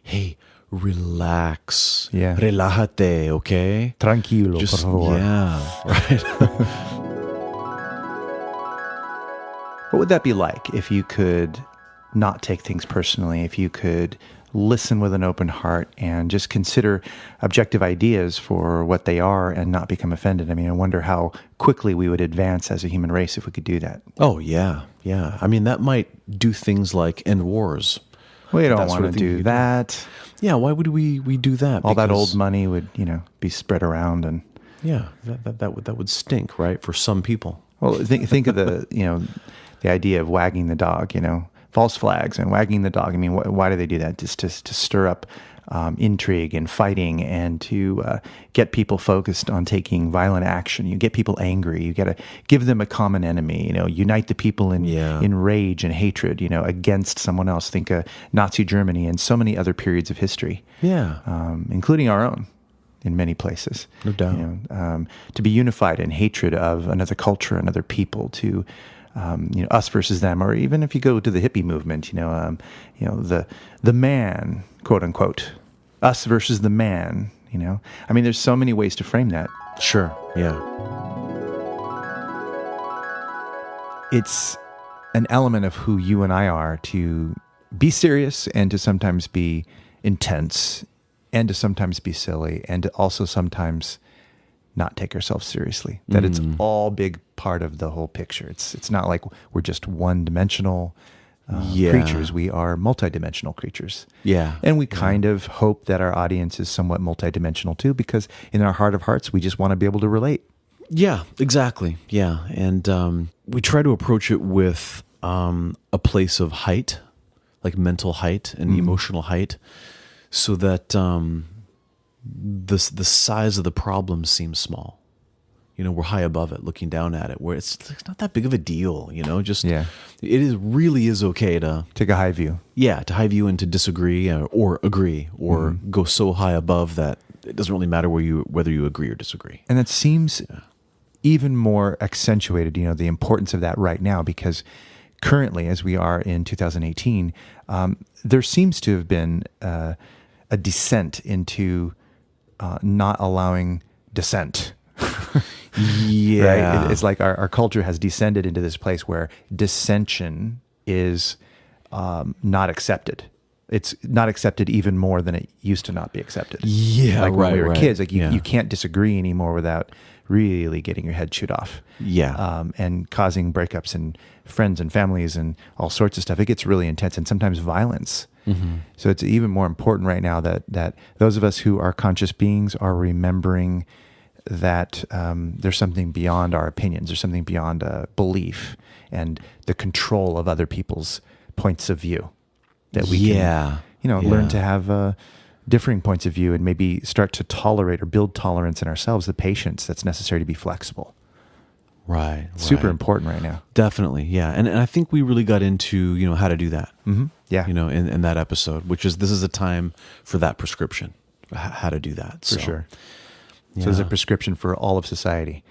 [SPEAKER 2] hey, relax.
[SPEAKER 3] Yeah.
[SPEAKER 2] Relájate, okay?
[SPEAKER 3] Tranquilo, por favor.
[SPEAKER 2] Yeah, right.
[SPEAKER 3] What would that be like if you could not take things personally, if you could listen with an open heart and just consider objective ideas for what they are and not become offended. I mean, I wonder how quickly we would advance as a human race if we could do that.
[SPEAKER 2] Oh, yeah. Yeah. I mean, that might do things like end wars.
[SPEAKER 3] We don't
[SPEAKER 2] That sort
[SPEAKER 3] want
[SPEAKER 2] of
[SPEAKER 3] to
[SPEAKER 2] thing
[SPEAKER 3] do
[SPEAKER 2] you
[SPEAKER 3] that.
[SPEAKER 2] Yeah. Why would we do that?
[SPEAKER 3] All that
[SPEAKER 2] Because-
[SPEAKER 3] old money would, be spread around and...
[SPEAKER 2] Yeah. That would stink, right? For some people.
[SPEAKER 3] Well, think of the the idea of wagging the dog. False flags and wagging the dog. I mean, why do they do that? Just to stir up intrigue and fighting, and to get people focused on taking violent action. You get people angry. You got to give them a common enemy. Unite the people in rage and hatred. Against someone else. Think of Nazi Germany and so many other periods of history.
[SPEAKER 2] Yeah.
[SPEAKER 3] Including our own. In many places,
[SPEAKER 2] No doubt.
[SPEAKER 3] To be unified in hatred of another culture, another people, to us versus them, or even if you go to the hippie movement, the man, quote unquote, us versus the man. I mean, there's so many ways to frame that.
[SPEAKER 2] Sure. Yeah.
[SPEAKER 3] It's an element of who you and I are to be serious and to sometimes be intense. And to sometimes be silly, and to also sometimes not take ourselves seriously. That it's all big part of the whole picture. It's not like we're just one-dimensional creatures. We are multidimensional creatures.
[SPEAKER 2] Yeah.
[SPEAKER 3] And we kind of hope that our audience is somewhat multidimensional too, because in our heart of hearts, we just want to be able to relate.
[SPEAKER 2] Yeah, exactly. Yeah. And we try to approach it with a place of height, like mental height and emotional height, so that the size of the problem seems small. We're high above it, looking down at it, where it's not that big of a deal. It really is okay to
[SPEAKER 3] take a high view.
[SPEAKER 2] Yeah, to high view and to disagree or agree or go so high above that it doesn't really matter whether you agree or disagree.
[SPEAKER 3] And it seems even more accentuated, the importance of that right now, because currently, as we are in 2018, there seems to have been a descent into not allowing dissent.
[SPEAKER 2] Yeah.
[SPEAKER 3] Right? It's like our culture has descended into this place where dissension is not accepted. It's not accepted even more than it used to not be accepted.
[SPEAKER 2] Yeah,
[SPEAKER 3] like when we were
[SPEAKER 2] right.
[SPEAKER 3] kids, like
[SPEAKER 2] Yeah.
[SPEAKER 3] you can't disagree anymore without really getting your head chewed off.
[SPEAKER 2] Yeah.
[SPEAKER 3] And causing breakups in friends and families and all sorts of stuff. It gets really intense and sometimes violence. So it's even more important right now that those of us who are conscious beings are remembering that there's something beyond our opinions. There's something beyond belief and the control of other people's points of view. That we can, learn to have differing points of view and maybe start to tolerate or build tolerance in ourselves, the patience that's necessary to be flexible.
[SPEAKER 2] Right.
[SPEAKER 3] Super important right now.
[SPEAKER 2] Definitely. Yeah. And I think we really got into, how to do that.
[SPEAKER 3] Mm-hmm. Yeah.
[SPEAKER 2] In that episode, this is a time for that prescription, how to do that.
[SPEAKER 3] For sure.
[SPEAKER 2] Yeah.
[SPEAKER 3] So there's a prescription for all of society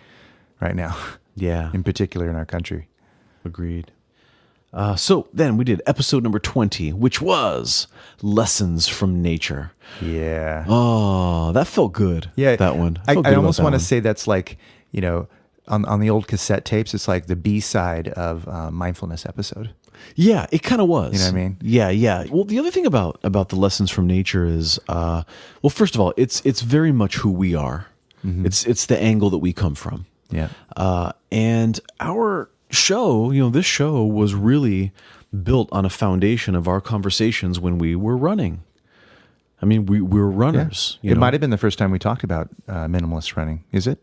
[SPEAKER 3] right now.
[SPEAKER 2] Yeah.
[SPEAKER 3] In particular in our country.
[SPEAKER 2] Agreed. So then we did episode number 20, which was Lessons from Nature.
[SPEAKER 3] Yeah.
[SPEAKER 2] Oh, that felt good.
[SPEAKER 3] Yeah.
[SPEAKER 2] That one.
[SPEAKER 3] I almost want to say that's like, on the old cassette tapes, it's like the B-side of mindfulness episode.
[SPEAKER 2] Yeah, it kind of was.
[SPEAKER 3] You know what I mean?
[SPEAKER 2] Yeah. Well, the other thing about the Lessons from Nature is, first of all, it's very much who we are. Mm-hmm. It's the angle that we come from.
[SPEAKER 3] Yeah.
[SPEAKER 2] And our show, this show was really built on a foundation of our conversations when we were running. I mean, we were runners.
[SPEAKER 3] Yeah. It might have been the first time we talked about minimalist running. Is it?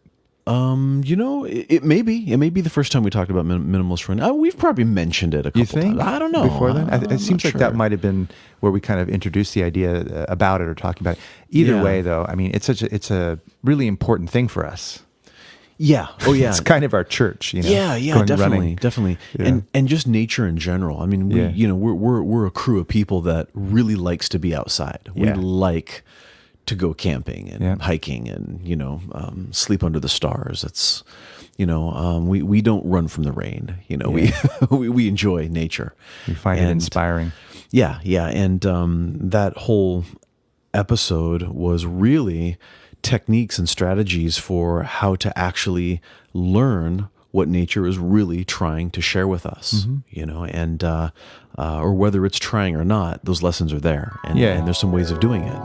[SPEAKER 2] It may be. It may be the first time we talked about minimalist running. We've probably mentioned it a couple times. I don't know.
[SPEAKER 3] Before then? It seems like that might have been where we kind of introduced the idea about it or talking about it. Either way, though, I mean, it's a really important thing for us.
[SPEAKER 2] Yeah. Oh, yeah.
[SPEAKER 3] It's kind of our church,
[SPEAKER 2] Yeah, definitely.
[SPEAKER 3] Yeah.
[SPEAKER 2] And just nature in general. I mean, we're a crew of people that really likes to be outside. We like to go camping and hiking and sleep under the stars. It's we don't run from the rain. We enjoy nature.
[SPEAKER 3] We find it inspiring.
[SPEAKER 2] Yeah, and that whole episode was really techniques and strategies for how to actually learn what nature is really trying to share with us, and or whether it's trying or not, those lessons are there, and there's some ways of doing it.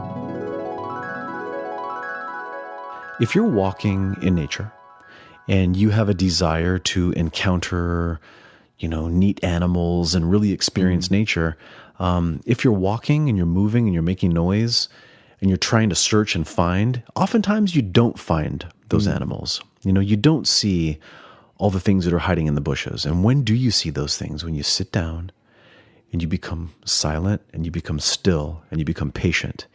[SPEAKER 2] If you're walking in nature and you have a desire to encounter, neat animals and really experience nature, if you're walking and you're moving and you're making noise and you're trying to search and find, oftentimes you don't find those animals. You don't see all the things that are hiding in the bushes. And when do you see those things? When you sit down and you become silent and you become still and you become patient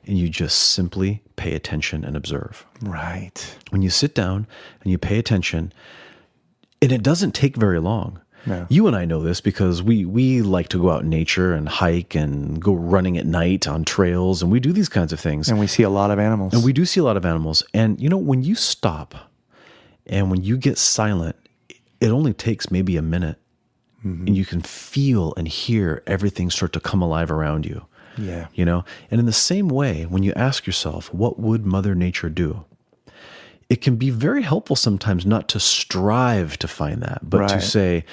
[SPEAKER 2] and you just simply pay attention and observe.
[SPEAKER 3] Right.
[SPEAKER 2] When you sit down and you pay attention, and it doesn't take very long.
[SPEAKER 3] No.
[SPEAKER 2] You and I know this because we like to go out in nature and hike and go running at night on trails, and we do these kinds of things.
[SPEAKER 3] And we see a lot of animals.
[SPEAKER 2] And we do see a lot of animals. And when you stop and when you get silent, it only takes maybe a minute, and you can feel and hear everything start to come alive around you.
[SPEAKER 3] Yeah.
[SPEAKER 2] And in the same way, when you ask yourself, what would Mother Nature do? It can be very helpful sometimes not to strive to find that, but to say,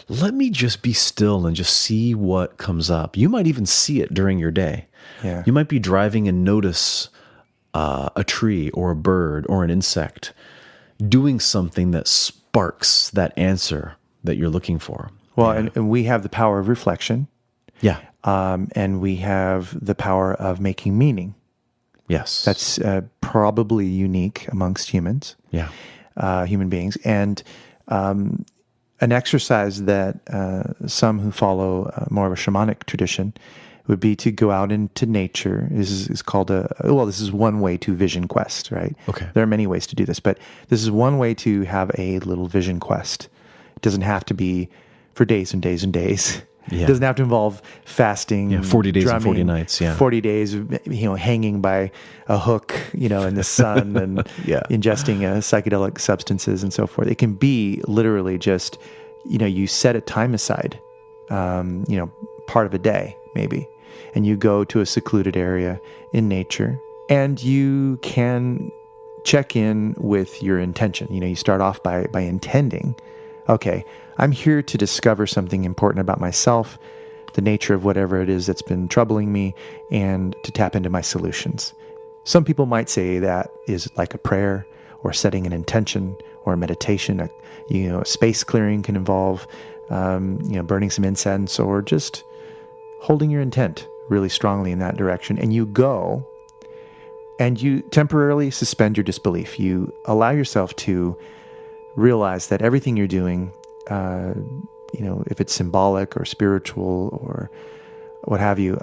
[SPEAKER 2] let me just be still and just see what comes up. You might even see it during your day.
[SPEAKER 3] Yeah.
[SPEAKER 2] You might be driving and notice a tree or a bird or an insect doing something that sparks that answer that you're looking for.
[SPEAKER 3] Well, and we have the power of reflection.
[SPEAKER 2] Yeah.
[SPEAKER 3] And we have the power of making meaning.
[SPEAKER 2] Yes.
[SPEAKER 3] That's probably unique amongst humans.
[SPEAKER 2] Yeah.
[SPEAKER 3] Human beings. And an exercise that some who follow more of a shamanic tradition would be to go out into nature. This is called this is one way to vision quest, right?
[SPEAKER 2] Okay.
[SPEAKER 3] There are many ways to do this, but this is one way to have a little vision quest. It doesn't have to be for days and days and days.
[SPEAKER 2] Yeah.
[SPEAKER 3] It doesn't have to involve fasting.
[SPEAKER 2] Yeah, 40 days
[SPEAKER 3] drumming,
[SPEAKER 2] and 40 nights, yeah.
[SPEAKER 3] 40 days, hanging by a hook, in the sun and ingesting psychedelic substances and so forth. It can be literally just, you set a time aside, part of a day maybe, and you go to a secluded area in nature and you can check in with your intention. You start off by intending, okay, I'm here to discover something important about myself, the nature of whatever it is that's been troubling me, and to tap into my solutions. Some people might say that is like a prayer or setting an intention or a meditation. A space clearing can involve, burning some incense or just holding your intent really strongly in that direction. And you go and you temporarily suspend your disbelief. You allow yourself to realize that everything you're doing, if it's symbolic or spiritual or what have you,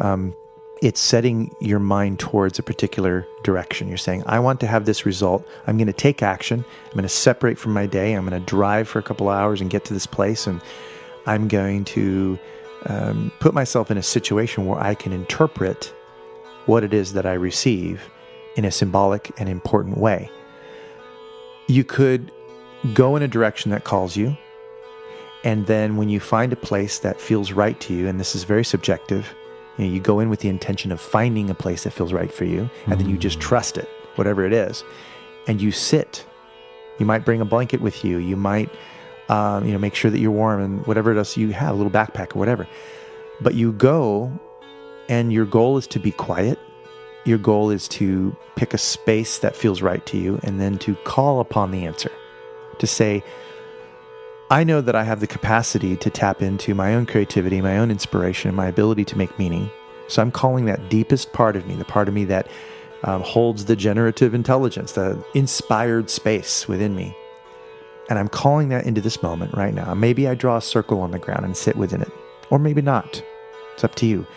[SPEAKER 3] it's setting your mind towards a particular direction. You're saying, I want to have this result. I'm going to take action. I'm going to separate from my day. I'm going to drive for a couple of hours and get to this place. And I'm going to put myself in a situation where I can interpret what it is that I receive in a symbolic and important way. You could go in a direction that calls you. And then when you find a place that feels right to you, and this is very subjective, you go in with the intention of finding a place that feels right for you, and then you just trust it, whatever it is, and you sit. You might bring a blanket with you. You might, make sure that you're warm and whatever else you have, a little backpack or whatever. But you go, and your goal is to be quiet. Your goal is to pick a space that feels right to you, and then to call upon the answer, to say, I know that I have the capacity to tap into my own creativity, my own inspiration, my ability to make meaning. So I'm calling that deepest part of me, the part of me that holds the generative intelligence, the inspired space within me. And I'm calling that into this moment right now. Maybe I draw a circle on the ground and sit within it, or maybe not. It's up to you.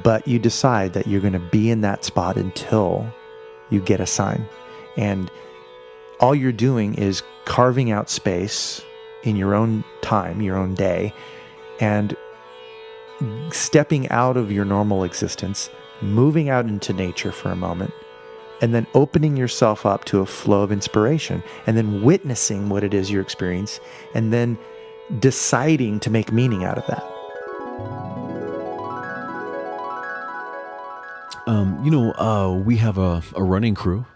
[SPEAKER 3] But you decide that you're going to be in that spot until you get a sign. And all you're doing is carving out space in your own time, your own day, and stepping out of your normal existence, moving out into nature for a moment, and then opening yourself up to a flow of inspiration, and then witnessing what it is you're experiencing, and then deciding to make meaning out of that.
[SPEAKER 2] We have a running crew.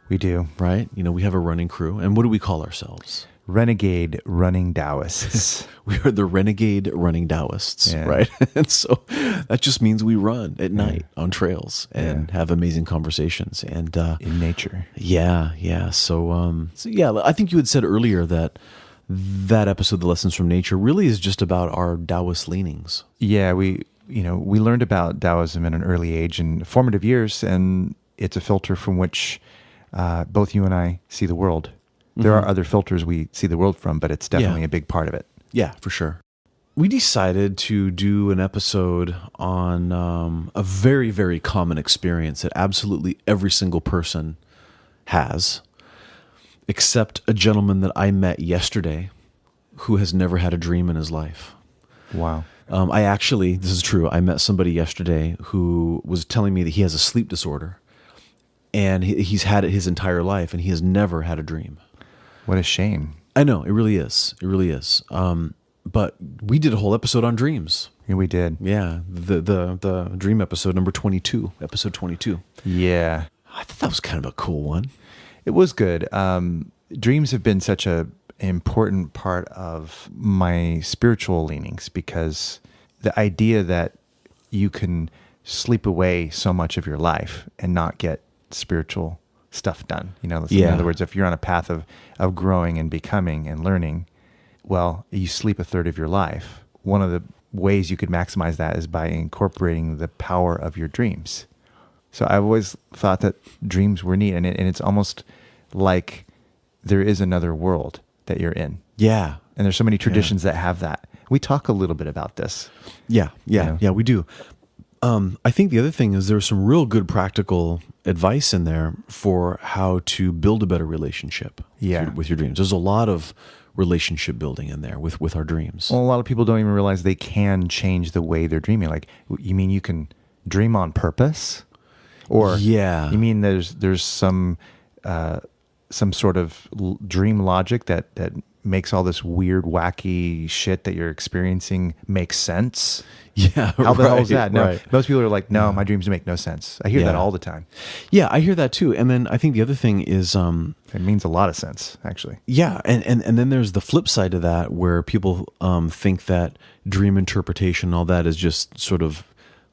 [SPEAKER 3] We do.
[SPEAKER 2] right? We have a running crew. And what do we call ourselves?
[SPEAKER 3] Renegade running Taoists.
[SPEAKER 2] We are the renegade running Taoists,
[SPEAKER 3] Yeah.
[SPEAKER 2] right? And so that just means we run at night on trails and have amazing conversations. And
[SPEAKER 3] In nature.
[SPEAKER 2] yeah. So yeah, I think you had said earlier that episode, The Lessons from Nature, really is just about our Taoist leanings.
[SPEAKER 3] Yeah, we learned about Taoism at an early age in formative years, and it's a filter from which both you and I see the world. There are other filters we see the world from, but it's definitely a big part of it.
[SPEAKER 2] Yeah, for sure. We decided to do an episode on a very, very common experience that absolutely every single person has, except a gentleman that I met yesterday who has never had a dream in his life.
[SPEAKER 3] Wow.
[SPEAKER 2] This is true, I met somebody yesterday who was telling me that he has a sleep disorder, and he's had it his entire life, and he has never had a dream.
[SPEAKER 3] What a shame.
[SPEAKER 2] I know, it really is. It really is. But we did a whole episode on dreams.
[SPEAKER 3] Yeah, we did.
[SPEAKER 2] Yeah, the dream episode, number 22, episode 22.
[SPEAKER 3] Yeah.
[SPEAKER 2] I thought that was kind of a cool one.
[SPEAKER 3] It was good. Dreams have been such an important part of my spiritual leanings, because the idea that you can sleep away so much of your life and not get spiritual stuff done. In other words, if you're on a path of growing and becoming and learning, well, you sleep a third of your life. One of the ways you could maximize that is by incorporating the power of your dreams. So I've always thought that dreams were neat, and it's almost like there is another world that you're in.
[SPEAKER 2] Yeah.
[SPEAKER 3] And there's so many traditions that have that. We talk a little bit about this.
[SPEAKER 2] Yeah, we do. I think the other thing is there's some real good practical advice in there for how to build a better relationship with your dreams. There's a lot of relationship building in there with our dreams.
[SPEAKER 3] Well, a lot of people don't even realize they can change the way they're dreaming. Like, you mean you can dream on purpose? Or you mean there's some sort of dream logic that makes all this weird, wacky shit that you're experiencing make sense?
[SPEAKER 2] Yeah.
[SPEAKER 3] How the hell is that? No,
[SPEAKER 2] right.
[SPEAKER 3] most people are like, no, my dreams make no sense. I hear that all the time.
[SPEAKER 2] Yeah, I hear that too. And then I think the other thing is...
[SPEAKER 3] it means a lot of sense, actually.
[SPEAKER 2] Yeah, and then there's the flip side of that, where people think that dream interpretation, all that is just sort of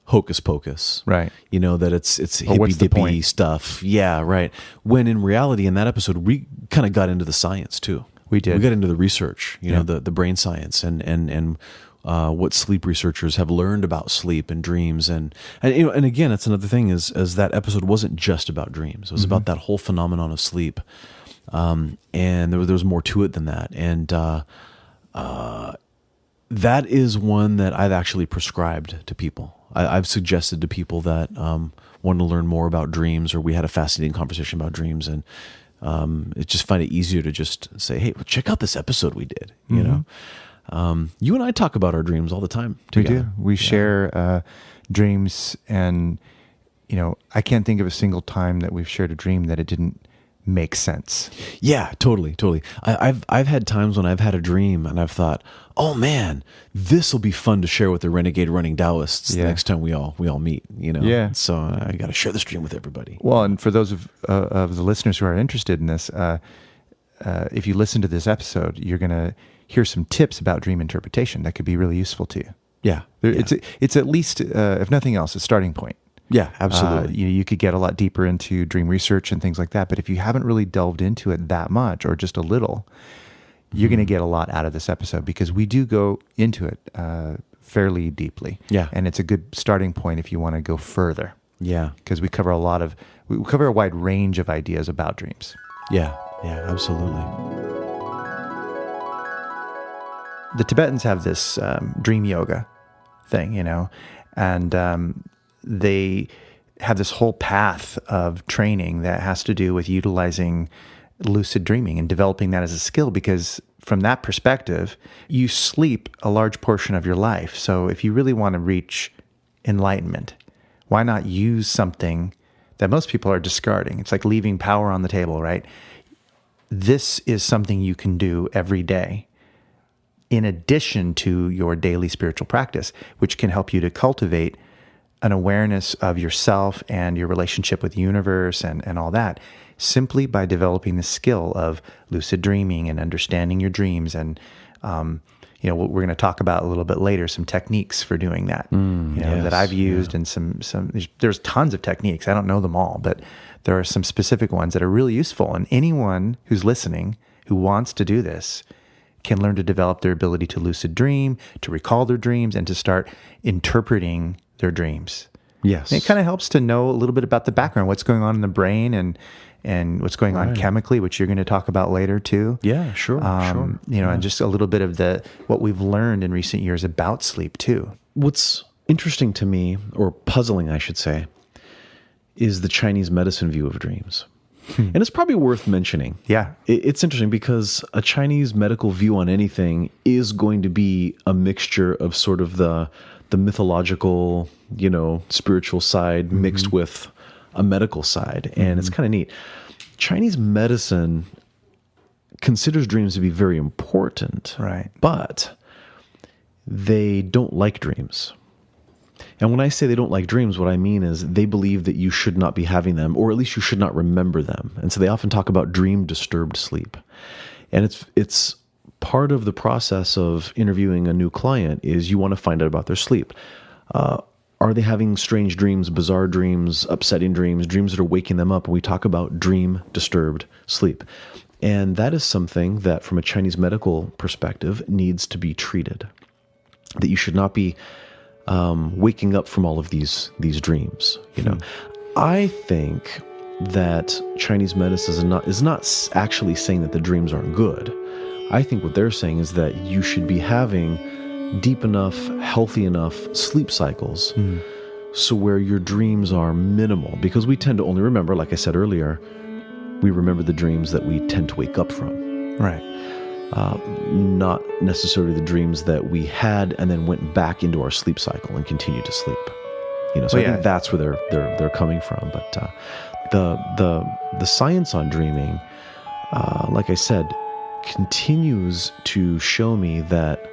[SPEAKER 2] hocus pocus.
[SPEAKER 3] Right.
[SPEAKER 2] That it's
[SPEAKER 3] what's the
[SPEAKER 2] hippy-dippy
[SPEAKER 3] point?
[SPEAKER 2] stuff. Yeah, right. When in reality, in that episode, we kind of got into the science too.
[SPEAKER 3] We did.
[SPEAKER 2] We got into the research, the brain science and what sleep researchers have learned about sleep and dreams. And again, that's another thing is that episode wasn't just about dreams. It was about that whole phenomenon of sleep. And there was more to it than that. And that is one that I've actually prescribed to people. I've suggested to people that want to learn more about dreams, or we had a fascinating conversation about dreams, and it just find it easier to just say, hey, well, check out this episode we did. You and I talk about our dreams all the time together.
[SPEAKER 3] We do. We share dreams, and I can't think of a single time that we've shared a dream that it didn't make sense.
[SPEAKER 2] Yeah, totally. I've had times when I've had a dream and I've thought, oh man, this will be fun to share with the renegade running Taoists the next time we all meet.
[SPEAKER 3] Yeah.
[SPEAKER 2] So I got to share this dream with everybody.
[SPEAKER 3] Well, and for those of the listeners who are interested in this, if you listen to this episode, you're going to hear some tips about dream interpretation that could be really useful to you.
[SPEAKER 2] Yeah.
[SPEAKER 3] It's at least, if nothing else, a starting point.
[SPEAKER 2] Yeah, absolutely.
[SPEAKER 3] You could get a lot deeper into dream research and things like that. But if you haven't really delved into it that much, or just a little, you're going to get a lot out of this episode, because we do go into it fairly deeply.
[SPEAKER 2] Yeah.
[SPEAKER 3] And it's a good starting point if you want to go further.
[SPEAKER 2] Yeah.
[SPEAKER 3] Because we cover a wide range of ideas about dreams.
[SPEAKER 2] Yeah, absolutely.
[SPEAKER 3] The Tibetans have this dream yoga thing, and they have this whole path of training that has to do with utilizing lucid dreaming and developing that as a skill, because from that perspective, you sleep a large portion of your life. So if you really want to reach enlightenment, why not use something that most people are discarding? It's like leaving power on the table, right? This is something you can do every day, in addition to your daily spiritual practice, which can help you to cultivate an awareness of yourself and your relationship with the universe and all that, simply by developing the skill of lucid dreaming and understanding your dreams. And, we're going to talk about a little bit later, some techniques for doing that, that I've used, and there's tons of techniques. I don't know them all, but there are some specific ones that are really useful. And anyone who's listening who wants to do this can learn to develop their ability to lucid dream, to recall their dreams, and to start interpreting their dreams.
[SPEAKER 2] Yes.
[SPEAKER 3] And it kind of helps to know a little bit about the background, what's going on in the brain and what's going on chemically, which you're going to talk about later too.
[SPEAKER 2] Yeah, sure.
[SPEAKER 3] And just a little bit of what we've learned in recent years about sleep too.
[SPEAKER 2] What's interesting to me, or puzzling, I should say, is the Chinese medicine view of dreams. And it's probably worth mentioning.
[SPEAKER 3] Yeah.
[SPEAKER 2] It's interesting because a Chinese medical view on anything is going to be a mixture of sort of the mythological, spiritual side mixed with a medical side. And it's kind of neat. Chinese medicine considers dreams to be very important.
[SPEAKER 3] Right.
[SPEAKER 2] But they don't like dreams. And when I say they don't like dreams, what I mean is they believe that you should not be having them, or at least you should not remember them. And so they often talk about dream-disturbed sleep. And it's part of the process of interviewing a new client is you want to find out about their sleep. Are they having strange dreams, bizarre dreams, upsetting dreams, dreams that are waking them up? And we talk about dream-disturbed sleep. And that is something that, from a Chinese medical perspective, needs to be treated. That you should not be waking up from all of these dreams. I think that Chinese medicine is not actually saying that the dreams aren't good. I think what they're saying is that you should be having deep enough, healthy enough sleep cycles so where your dreams are minimal, because we tend to only remember, like I said earlier, we remember the dreams that we tend to wake up from.
[SPEAKER 3] Right.
[SPEAKER 2] Not necessarily the dreams that we had and then went back into our sleep cycle and continued to sleep. So I think that's where they're coming from. But the science on dreaming, like I said, continues to show me that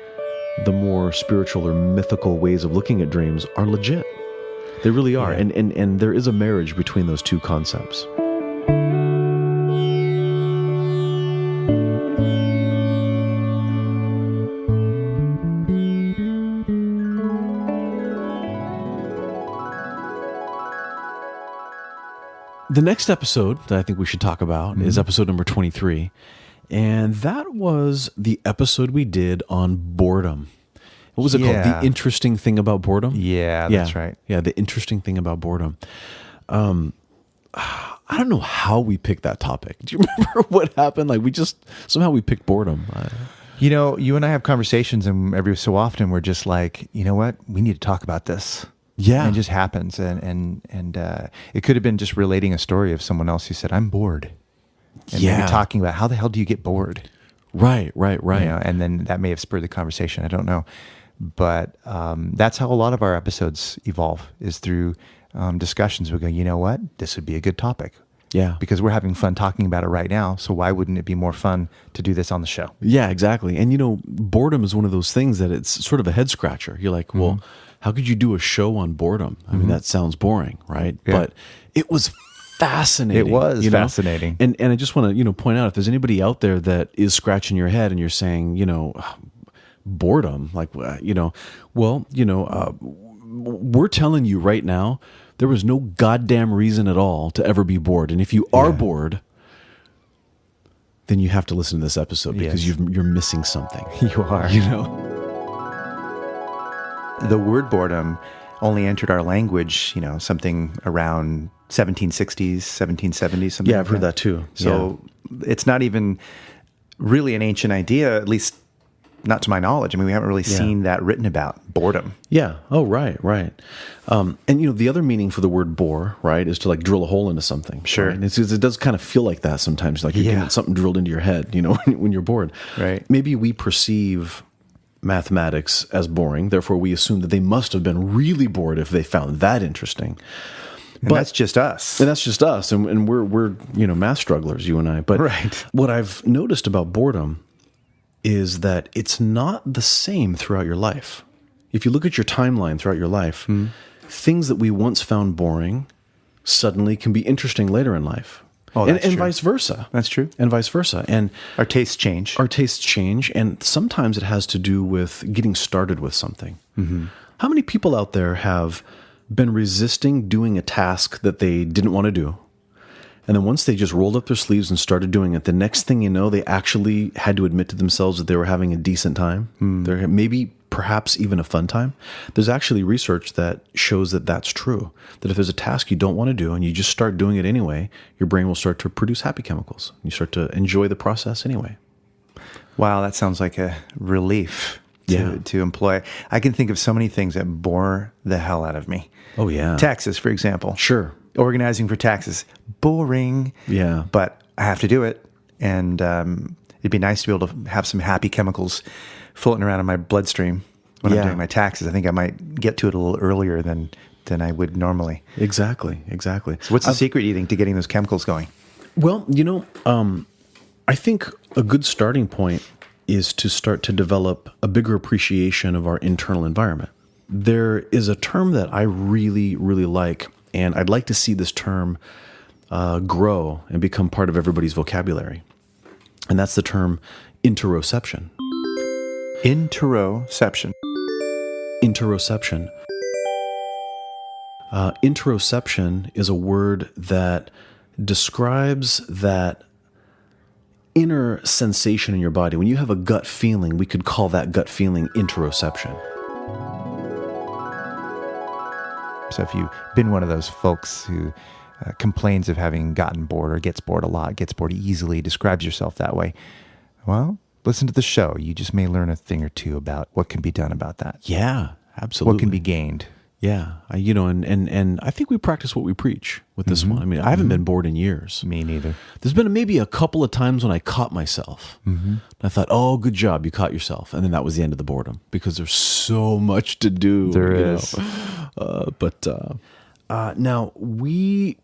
[SPEAKER 2] the more spiritual or mythical ways of looking at dreams are legit. They really are. Yeah. And there is a marriage between those two concepts. The next episode that I think we should talk about is episode number 23. And that was the episode we did on boredom. What was it called? The interesting thing about boredom?
[SPEAKER 3] Yeah, that's right.
[SPEAKER 2] Yeah, the interesting thing about boredom. I don't know how we picked that topic. Do you remember what happened? Like somehow we picked boredom.
[SPEAKER 3] You and I have conversations, and every so often we're just like, you know what? We need to talk about this.
[SPEAKER 2] Yeah.
[SPEAKER 3] And it just happens. And it could have been just relating a story of someone else who said, I'm bored. And maybe talking about how the hell do you get bored?
[SPEAKER 2] Right.
[SPEAKER 3] And then that may have spurred the conversation. I don't know. But that's how a lot of our episodes evolve, is through discussions. We go, you know what? This would be a good topic.
[SPEAKER 2] Yeah.
[SPEAKER 3] Because we're having fun talking about it right now. So why wouldn't it be more fun to do this on the show?
[SPEAKER 2] Yeah, exactly. And, boredom is one of those things that it's sort of a head scratcher. You're like, well, how could you do a show on boredom? I mean, that sounds boring, right? Yeah. But it was fascinating.
[SPEAKER 3] It was fascinating.
[SPEAKER 2] And I just want to, point out, if there's anybody out there that is scratching your head and you're saying, boredom, like, we're telling you right now, there was no goddamn reason at all to ever be bored. And if you are bored, then you have to listen to this episode because you're missing something.
[SPEAKER 3] You are. The word boredom only entered our language, something around 1760s, 1770s, something.
[SPEAKER 2] Yeah, I've heard that too.
[SPEAKER 3] So it's not even really an ancient idea, at least not to my knowledge. I mean, we haven't really seen that written about, boredom.
[SPEAKER 2] Yeah. Oh, right. And the other meaning for the word bore, right, is to like drill a hole into something.
[SPEAKER 3] Sure.
[SPEAKER 2] Right? It does kind of feel like that sometimes, like you're getting something drilled into your head, when you're bored.
[SPEAKER 3] Right.
[SPEAKER 2] Maybe we perceive mathematics as boring, therefore we assume that they must have been really bored if they found that interesting.
[SPEAKER 3] But that's just us.
[SPEAKER 2] And we're math strugglers, you and I. But what I've noticed about boredom is that it's not the same throughout your life. If you look at your timeline throughout your life, things that we once found boring suddenly can be interesting later in life.
[SPEAKER 3] Oh, that's
[SPEAKER 2] and
[SPEAKER 3] true.
[SPEAKER 2] vice versa.
[SPEAKER 3] That's true.
[SPEAKER 2] And vice versa. And
[SPEAKER 3] Our tastes change.
[SPEAKER 2] our tastes change, and sometimes it has to do with getting started with something. How many people out there have been resisting doing a task that they didn't want to do? And then once they just rolled up their sleeves and started doing it, the next thing you know, they actually had to admit to themselves that they were having a decent time. They're maybe perhaps even a fun time. There's actually research that shows that that's true. That if there's a task you don't want to do and you just start doing it anyway, your brain will start to produce happy chemicals. You start to enjoy the process anyway.
[SPEAKER 3] Wow, that sounds like a relief
[SPEAKER 2] Yeah.
[SPEAKER 3] to employ. I can think of so many things that bore the hell out of me.
[SPEAKER 2] Oh, yeah.
[SPEAKER 3] Taxes, for example.
[SPEAKER 2] Sure.
[SPEAKER 3] Organizing for taxes. Boring.
[SPEAKER 2] Yeah.
[SPEAKER 3] But I have to do it. And it'd be nice to be able to have some happy chemicals floating around in my bloodstream when I'm
[SPEAKER 2] Yeah.
[SPEAKER 3] doing my taxes. I think I might get to it a little earlier than I would normally.
[SPEAKER 2] Exactly.
[SPEAKER 3] So what's the secret, you think, to getting those chemicals going?
[SPEAKER 2] Well, I think a good starting point is to start to develop a bigger appreciation of our internal environment. There is a term that I really, really like, and I'd like to see this term grow and become part of everybody's vocabulary. And that's the term interoception.
[SPEAKER 3] Interoception.
[SPEAKER 2] Interoception. Interoception is a word that describes that inner sensation in your body. When you have a gut feeling, we could call that gut feeling interoception.
[SPEAKER 3] So if you've been one of those folks who complains of having gotten bored or gets bored a lot, gets bored easily, describes yourself that way, well, listen to the show. You just may learn a thing or two about what can be done about that.
[SPEAKER 2] Yeah, absolutely.
[SPEAKER 3] What can be gained.
[SPEAKER 2] Yeah, and I think we practice what we preach with this one. I mean, I haven't been bored in years.
[SPEAKER 3] Me neither.
[SPEAKER 2] There's been maybe a couple of times when I caught myself. I thought, oh, good job, you caught yourself. And then that was the end of the boredom because there's so much to do.
[SPEAKER 3] There is.
[SPEAKER 2] Now, we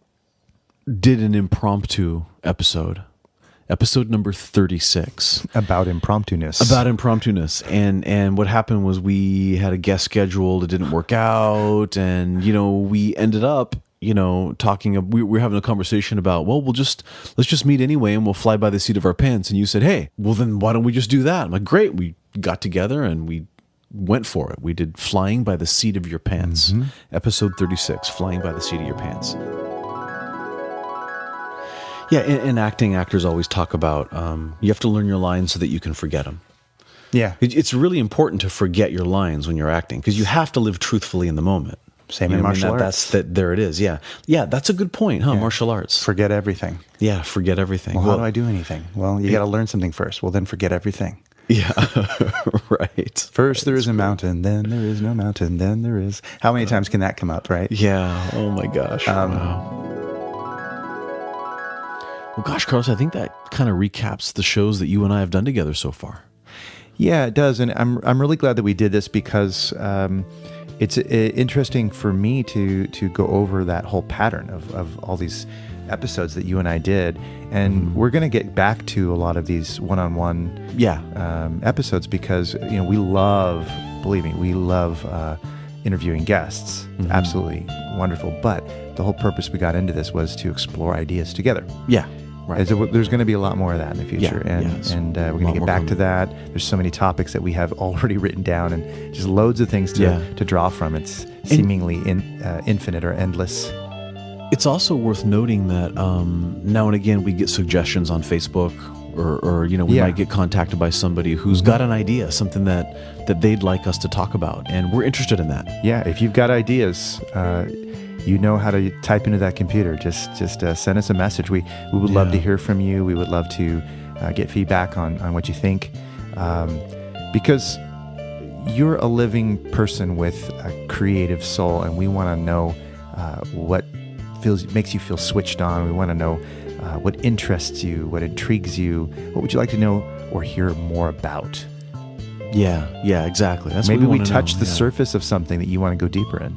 [SPEAKER 2] did an impromptu episode number 36.
[SPEAKER 3] About impromptu-ness.
[SPEAKER 2] And what happened was we had a guest scheduled. It didn't work out. And, we ended up, talking, we were having a conversation about, well, let's just meet anyway and we'll fly by the seat of our pants. And you said, hey, well then why don't we just do that? I'm like, great. We got together and we went for it. We did Flying by the Seat of Your Pants. Episode 36, Flying by the Seat of Your Pants. Yeah, in acting, actors always talk about you have to learn your lines so that you can forget them.
[SPEAKER 3] Yeah.
[SPEAKER 2] It's really important to forget your lines when you're acting because you have to live truthfully in the moment.
[SPEAKER 3] Same in martial arts.
[SPEAKER 2] There it is. Yeah. Yeah, that's a good point, huh? Yeah. Martial arts.
[SPEAKER 3] Forget everything.
[SPEAKER 2] Yeah, forget everything.
[SPEAKER 3] Well, how do I do anything? Well, you got to learn something first. Well, then forget everything.
[SPEAKER 2] Yeah, right.
[SPEAKER 3] First there is a mountain, then there is no mountain, then there is... How many times can that come up, right?
[SPEAKER 2] Yeah. Oh, my gosh. Wow. Well, gosh, Carlos, I think that kind of recaps the shows that you and I have done together so far.
[SPEAKER 3] Yeah, it does. And I'm really glad that we did this because it's interesting for me to go over that whole pattern of all these episodes that you and I did. And we're going to get back to a lot of these one-on-one episodes because, we love, believe me, we love interviewing guests. Absolutely wonderful. But the whole purpose we got into this was to explore ideas together.
[SPEAKER 2] Yeah. Right.
[SPEAKER 3] There's going to be a lot more of that in the future,
[SPEAKER 2] and
[SPEAKER 3] we're going to get back to that. There's so many topics that we have already written down, and just loads of things to draw from. It's seemingly infinite or endless.
[SPEAKER 2] It's also worth noting that now and again we get suggestions on Facebook, or we might get contacted by somebody who's got an idea, something that they'd like us to talk about, and we're interested in that.
[SPEAKER 3] Yeah, if you've got ideas. You know how to type into that computer. Just send us a message. We would love to hear from you. We would love to get feedback on what you think, because you're a living person with a creative soul, and we want to know what makes you feel switched on. We want to know what interests you, what intrigues you. What would you like to know or hear more about?
[SPEAKER 2] Yeah, exactly. That's
[SPEAKER 3] maybe
[SPEAKER 2] what
[SPEAKER 3] we touch the surface of something that you want to go deeper in.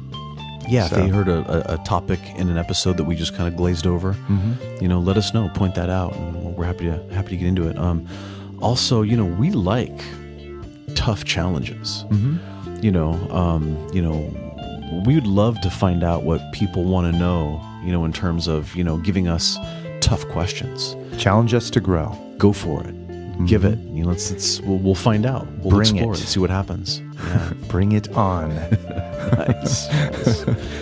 [SPEAKER 2] Yeah, if they heard a topic in an episode that we just kind of glazed over, let us know, point that out, and we're happy to get into it. Also, we like tough challenges. we would love to find out what people want to know, in terms of, giving us tough questions.
[SPEAKER 3] Challenge us to grow.
[SPEAKER 2] Go for it. Give it. We'll find out. We'll
[SPEAKER 3] Bring
[SPEAKER 2] explore
[SPEAKER 3] it.
[SPEAKER 2] and see what happens. Yeah.
[SPEAKER 3] Bring it on.
[SPEAKER 2] Nice.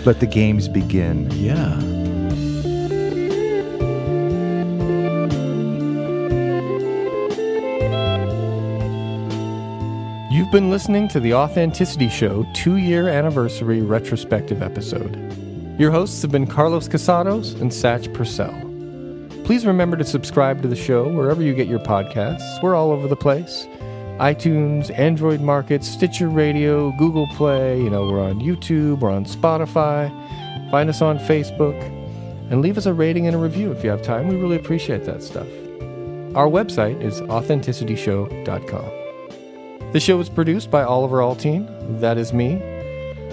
[SPEAKER 3] Let the games begin.
[SPEAKER 2] Yeah.
[SPEAKER 1] You've been listening to the Authenticity Show 2-year anniversary retrospective episode. Your hosts have been Carlos Casados and Satch Purcell. Please remember to subscribe to the show wherever you get your podcasts. We're all over the place. iTunes, Android Market, Stitcher Radio, Google Play. We're on YouTube, we're on Spotify. Find us on Facebook. And leave us a rating and a review if you have time. We really appreciate that stuff. Our website is authenticityshow.com. The show is produced by Oliver Altine. That is me.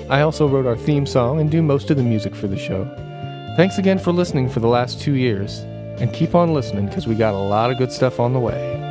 [SPEAKER 1] I also wrote our theme song and do most of the music for the show. Thanks again for listening for the last 2 years. And keep on listening because we got a lot of good stuff on the way.